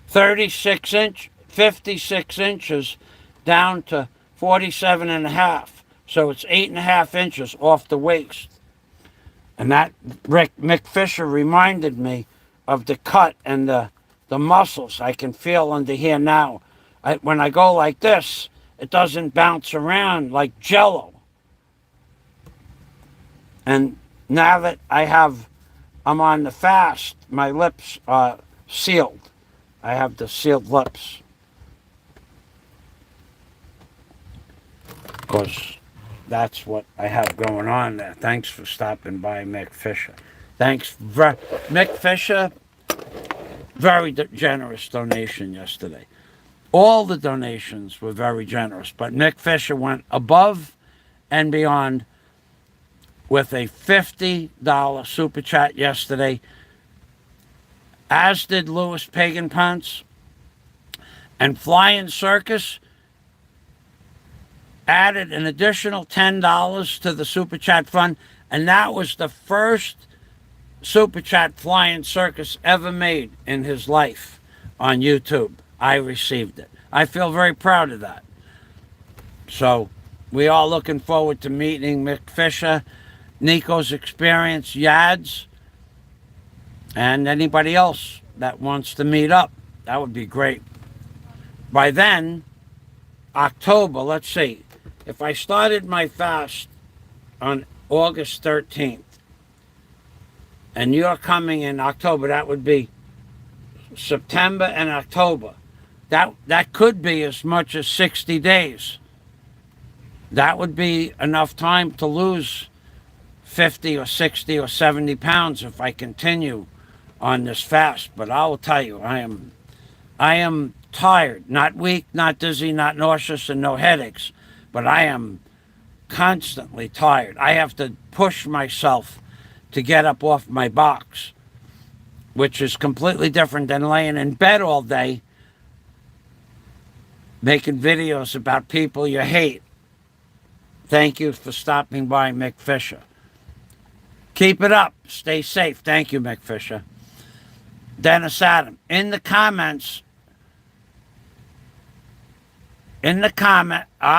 56 inches down to 47.5. So it's 8.5 inches off the waist. And that Mick Fisher reminded me of the cut and the muscles I can feel under here now. When I go like this, it doesn't bounce around like Jello. And now that I'm on the fast, my lips are sealed. I have the sealed lips. Of course, that's what I have going on there. Thanks for stopping by, Mick Fisher. Thanks, Mick Fisher. Very generous donation yesterday. All the donations were very generous, but Mick Fisher went above and beyond with a $50 super chat yesterday, as did Louis Pagan Pants. And Flying Circus added an additional $10 to the super chat fund, and that was the first super chat Flying Circus ever made in his life on YouTube. I received it. I feel very proud of that. So we are looking forward to meeting Mick Fisher, Nico's Experience, Yadz, and anybody else that wants to meet up. That would be great. By then, October, let's see, if I started my fast on August 13th, and you're coming in October, that would be September and October. That could be as much as 60 days. That would be enough time to lose 50 or 60 or 70 pounds if I continue on this fast. But I will tell you, I am tired, not weak, not dizzy, not nauseous, and no headaches, but I am constantly tired. I have to push myself to get up off my box. which is completely different than laying in bed all day making videos about people you hate. Thank you for stopping by, Mick Fisher. Keep it up. Stay safe. Thank you, Mick Fisher. Dennis Adam. In the comment. Oh,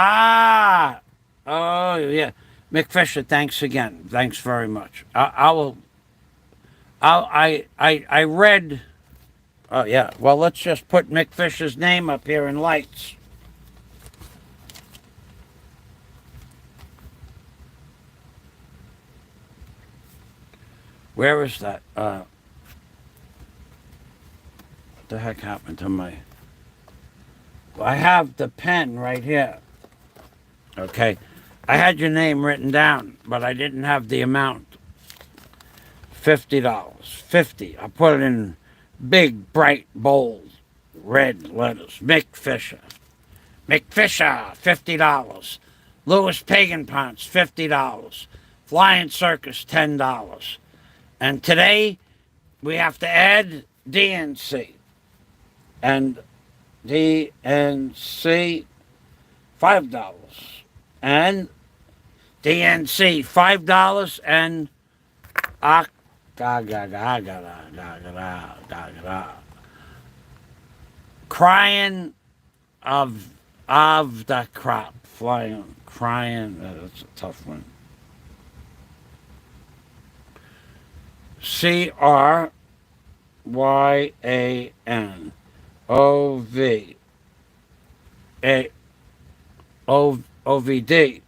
yeah. Mick Fisher, thanks again. Thanks very much. I read. Oh, yeah. Well, let's just put Mick Fisher's name up here in lights. Where is that? What the heck happened to my... I have the pen right here. Okay. I had your name written down, but I didn't have the amount. $50. 50. I put it in big, bright, bold, red letters. Mick Fisher. Mick Fisher, $50. Louis Pagan Ponce, $50. Flying Circus, $10. And today, we have to add DNC. And DNC, $5. And DNC, $5. And crying of the crop. Crying, that's a tough one. CRYANOVAOVD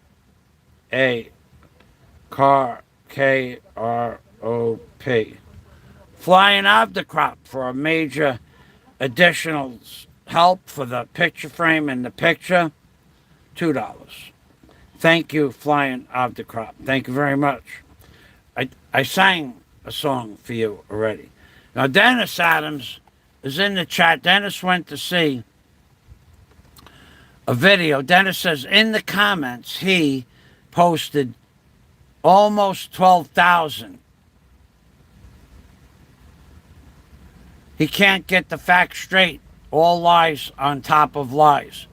A car KROP. Flying of the crop for a major additional help for the picture frame and the picture, $2. Thank you, Flying of the crop. Thank you very much. I sang a song for you already. Now, Dennis Adams is in the chat. Dennis went to see a video. Dennis says in the comments he posted almost 12,000. He can't get the facts straight. All lies on top of lies.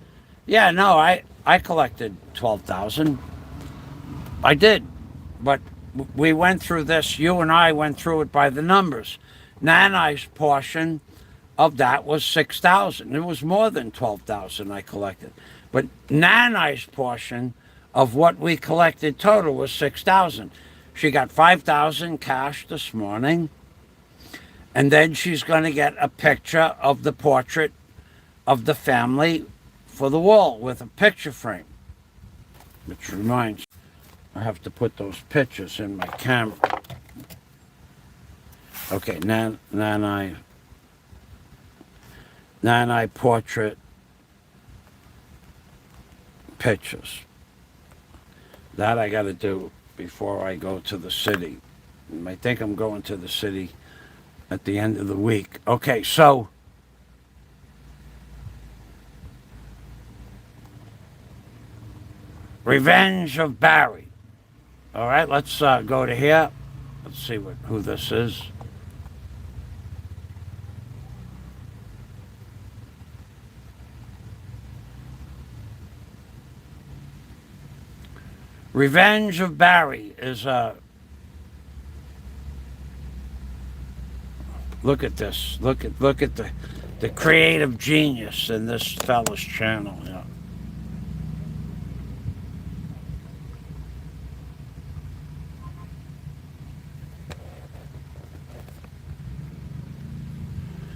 Yeah, no, I collected 12,000. I did. But we went through this. You and I went through it by the numbers. Nanai's portion of that was 6,000. It was more than 12,000 I collected. But Nanai's portion of what we collected total was 6,000. She got 5,000 cash this morning. And then she's going to get a picture of the portrait of the family for the wall with a picture frame. Which reminds, I have to put those pictures in my camera. Okay, Nanai portrait pictures. That I got to do before I go to the city. I think I'm going to the city at the end of the week. Okay, so Revenge of Barry. All right, let's go to here. Let's see who this is. Revenge of Barry is a... Look at this. Look at the creative genius in this fella's channel. Yeah.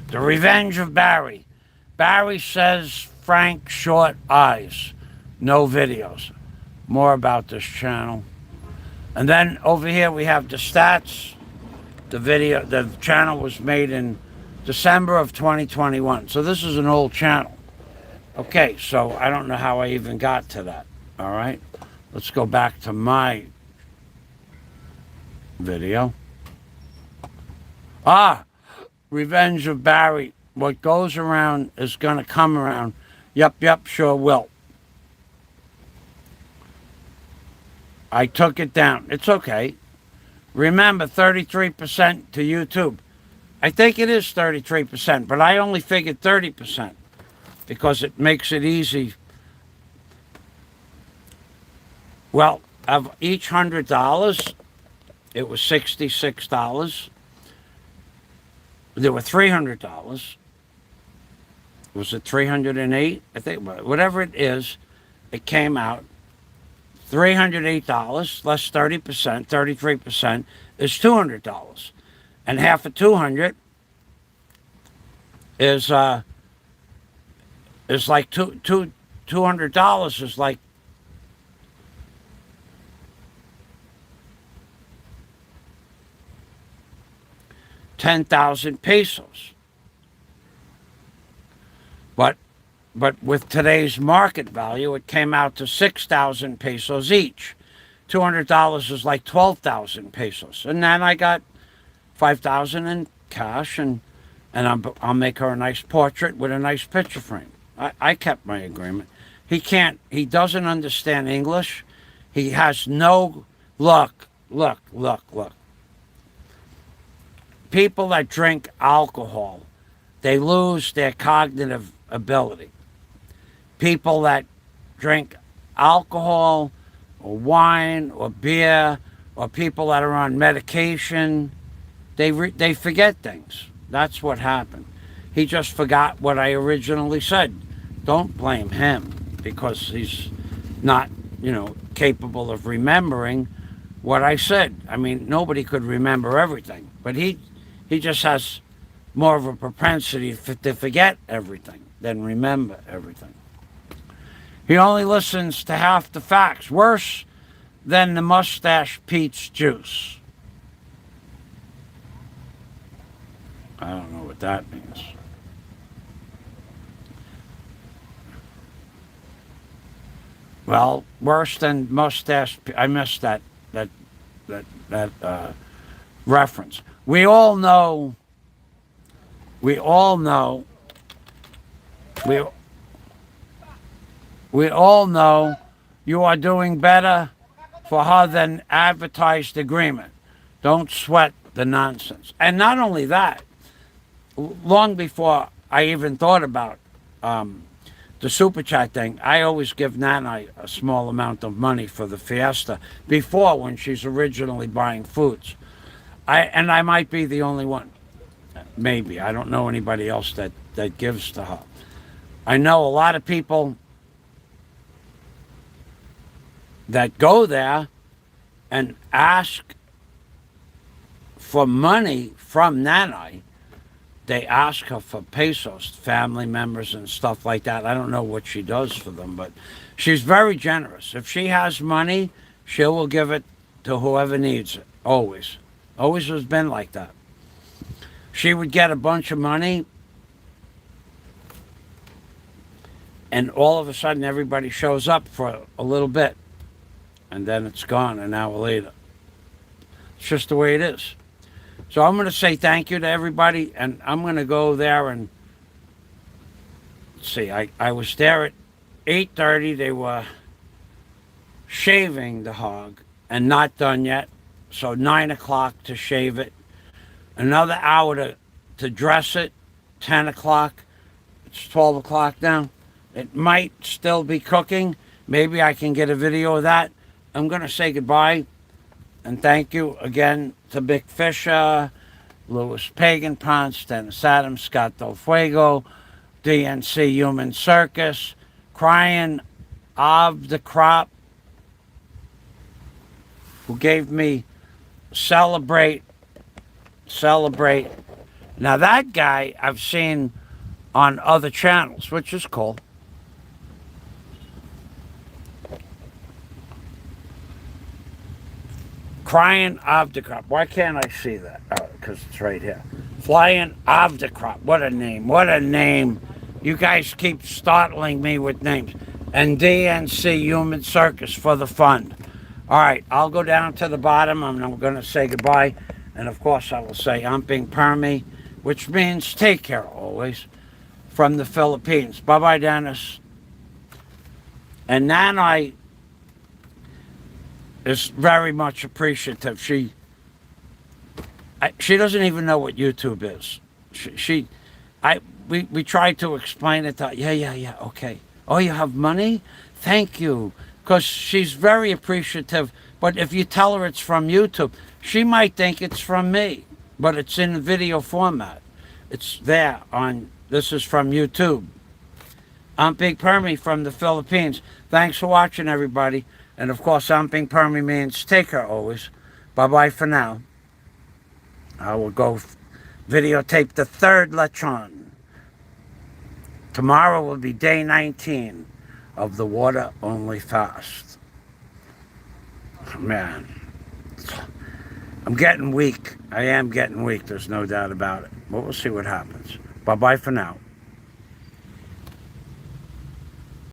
The Revenge of Barry. Barry says Frank short eyes. No videos. More about this channel. And then over here we have the stats. The channel was made in December of 2021. So this is an old channel. Okay, so I don't know how I even got to that. All right. Let's go back to my video. Revenge of Barry. What goes around is going to come around. Yep, sure will. I took it down. It's okay. Remember, 33% to YouTube. I think it is 33%, but I only figured 30% because it makes it easy. Well, of each $100, it was $66. There were $300. Was it 308? I think whatever it is, it came out $308 less 30%, 33% is $200, and half of 200 is like $200 is like 10,000 pesos. But with today's market value, it came out to 6,000 pesos each. $200 is like 12,000 pesos. And then I got 5,000 in cash, and I'll make her a nice portrait with a nice picture frame. I kept my agreement. He doesn't understand English. He has no, look. People that drink alcohol, they lose their cognitive ability. People that drink alcohol or wine or beer, or people that are on medication, they forget things. That's what happened. He just forgot what I originally said. Don't blame him because he's not, capable of remembering what I said. I mean, nobody could remember everything, but he just has more of a propensity to forget everything than remember everything. He only listens to half the facts. Worse than the mustache peach juice. I don't know what that means. Well, worse than mustache. I missed that reference. We all know you are doing better for her than advertised agreement. Don't sweat the nonsense. And not only that, long before I even thought about the super chat thing, I always give Nanai a small amount of money for the Fiesta before, when she's originally buying foods. I might be the only one. Maybe. I don't know anybody else that gives to her. I know a lot of people that go there and ask for money from Nanai. They ask her for pesos, family members and stuff like that. I don't know what she does for them, but she's very generous. If she has money, she will give it to whoever needs it. Always. Always has been like that. She would get a bunch of money, and all of a sudden everybody shows up for a little bit, and then it's gone an hour later. It's just the way it is. So I'm going to say thank you to everybody, and I'm going to go there and see. I was there at 8:30. They were shaving the hog and not done yet. So 9 o'clock to shave it. Another hour to dress it. 10 o'clock. It's 12 o'clock now. It might still be cooking. Maybe I can get a video of that. I'm going to say goodbye. And thank you again to Vic Fisher, Louis Pagan Ponce, Dennis Adams, Scott Del Fuego, DNC Human Circus, Crying of the Crop, who gave me Celebrate. Now that guy I've seen on other channels, which is cool. Crying of the Crop. Why can't I see that? Oh, because it's right here. Flying of the Crop. What a name. What a name. You guys keep startling me with names. And DNC Human Circus for the fund. All right, I'll go down to the bottom, and I'm going to say goodbye. And of course, I will say Amping Permi, which means take care always, from the Philippines. Bye-bye, Dennis. And Nanai is very much appreciative. She doesn't even know what YouTube is. We tried to explain it to her. Yeah, okay. Oh, you have money? Thank you. Because she's very appreciative. But if you tell her it's from YouTube, she might think it's from me. But it's in video format. It's there on, this is from YouTube. I'm Big Permy from the Philippines. Thanks for watching, everybody. And of course, I'm Big Permy means take care always. Bye-bye for now. I will go videotape the third lechon. Tomorrow will be day 19 of the water-only fast. Man, I'm getting weak. I am getting weak. There's no doubt about it. But we'll see what happens. Bye-bye for now.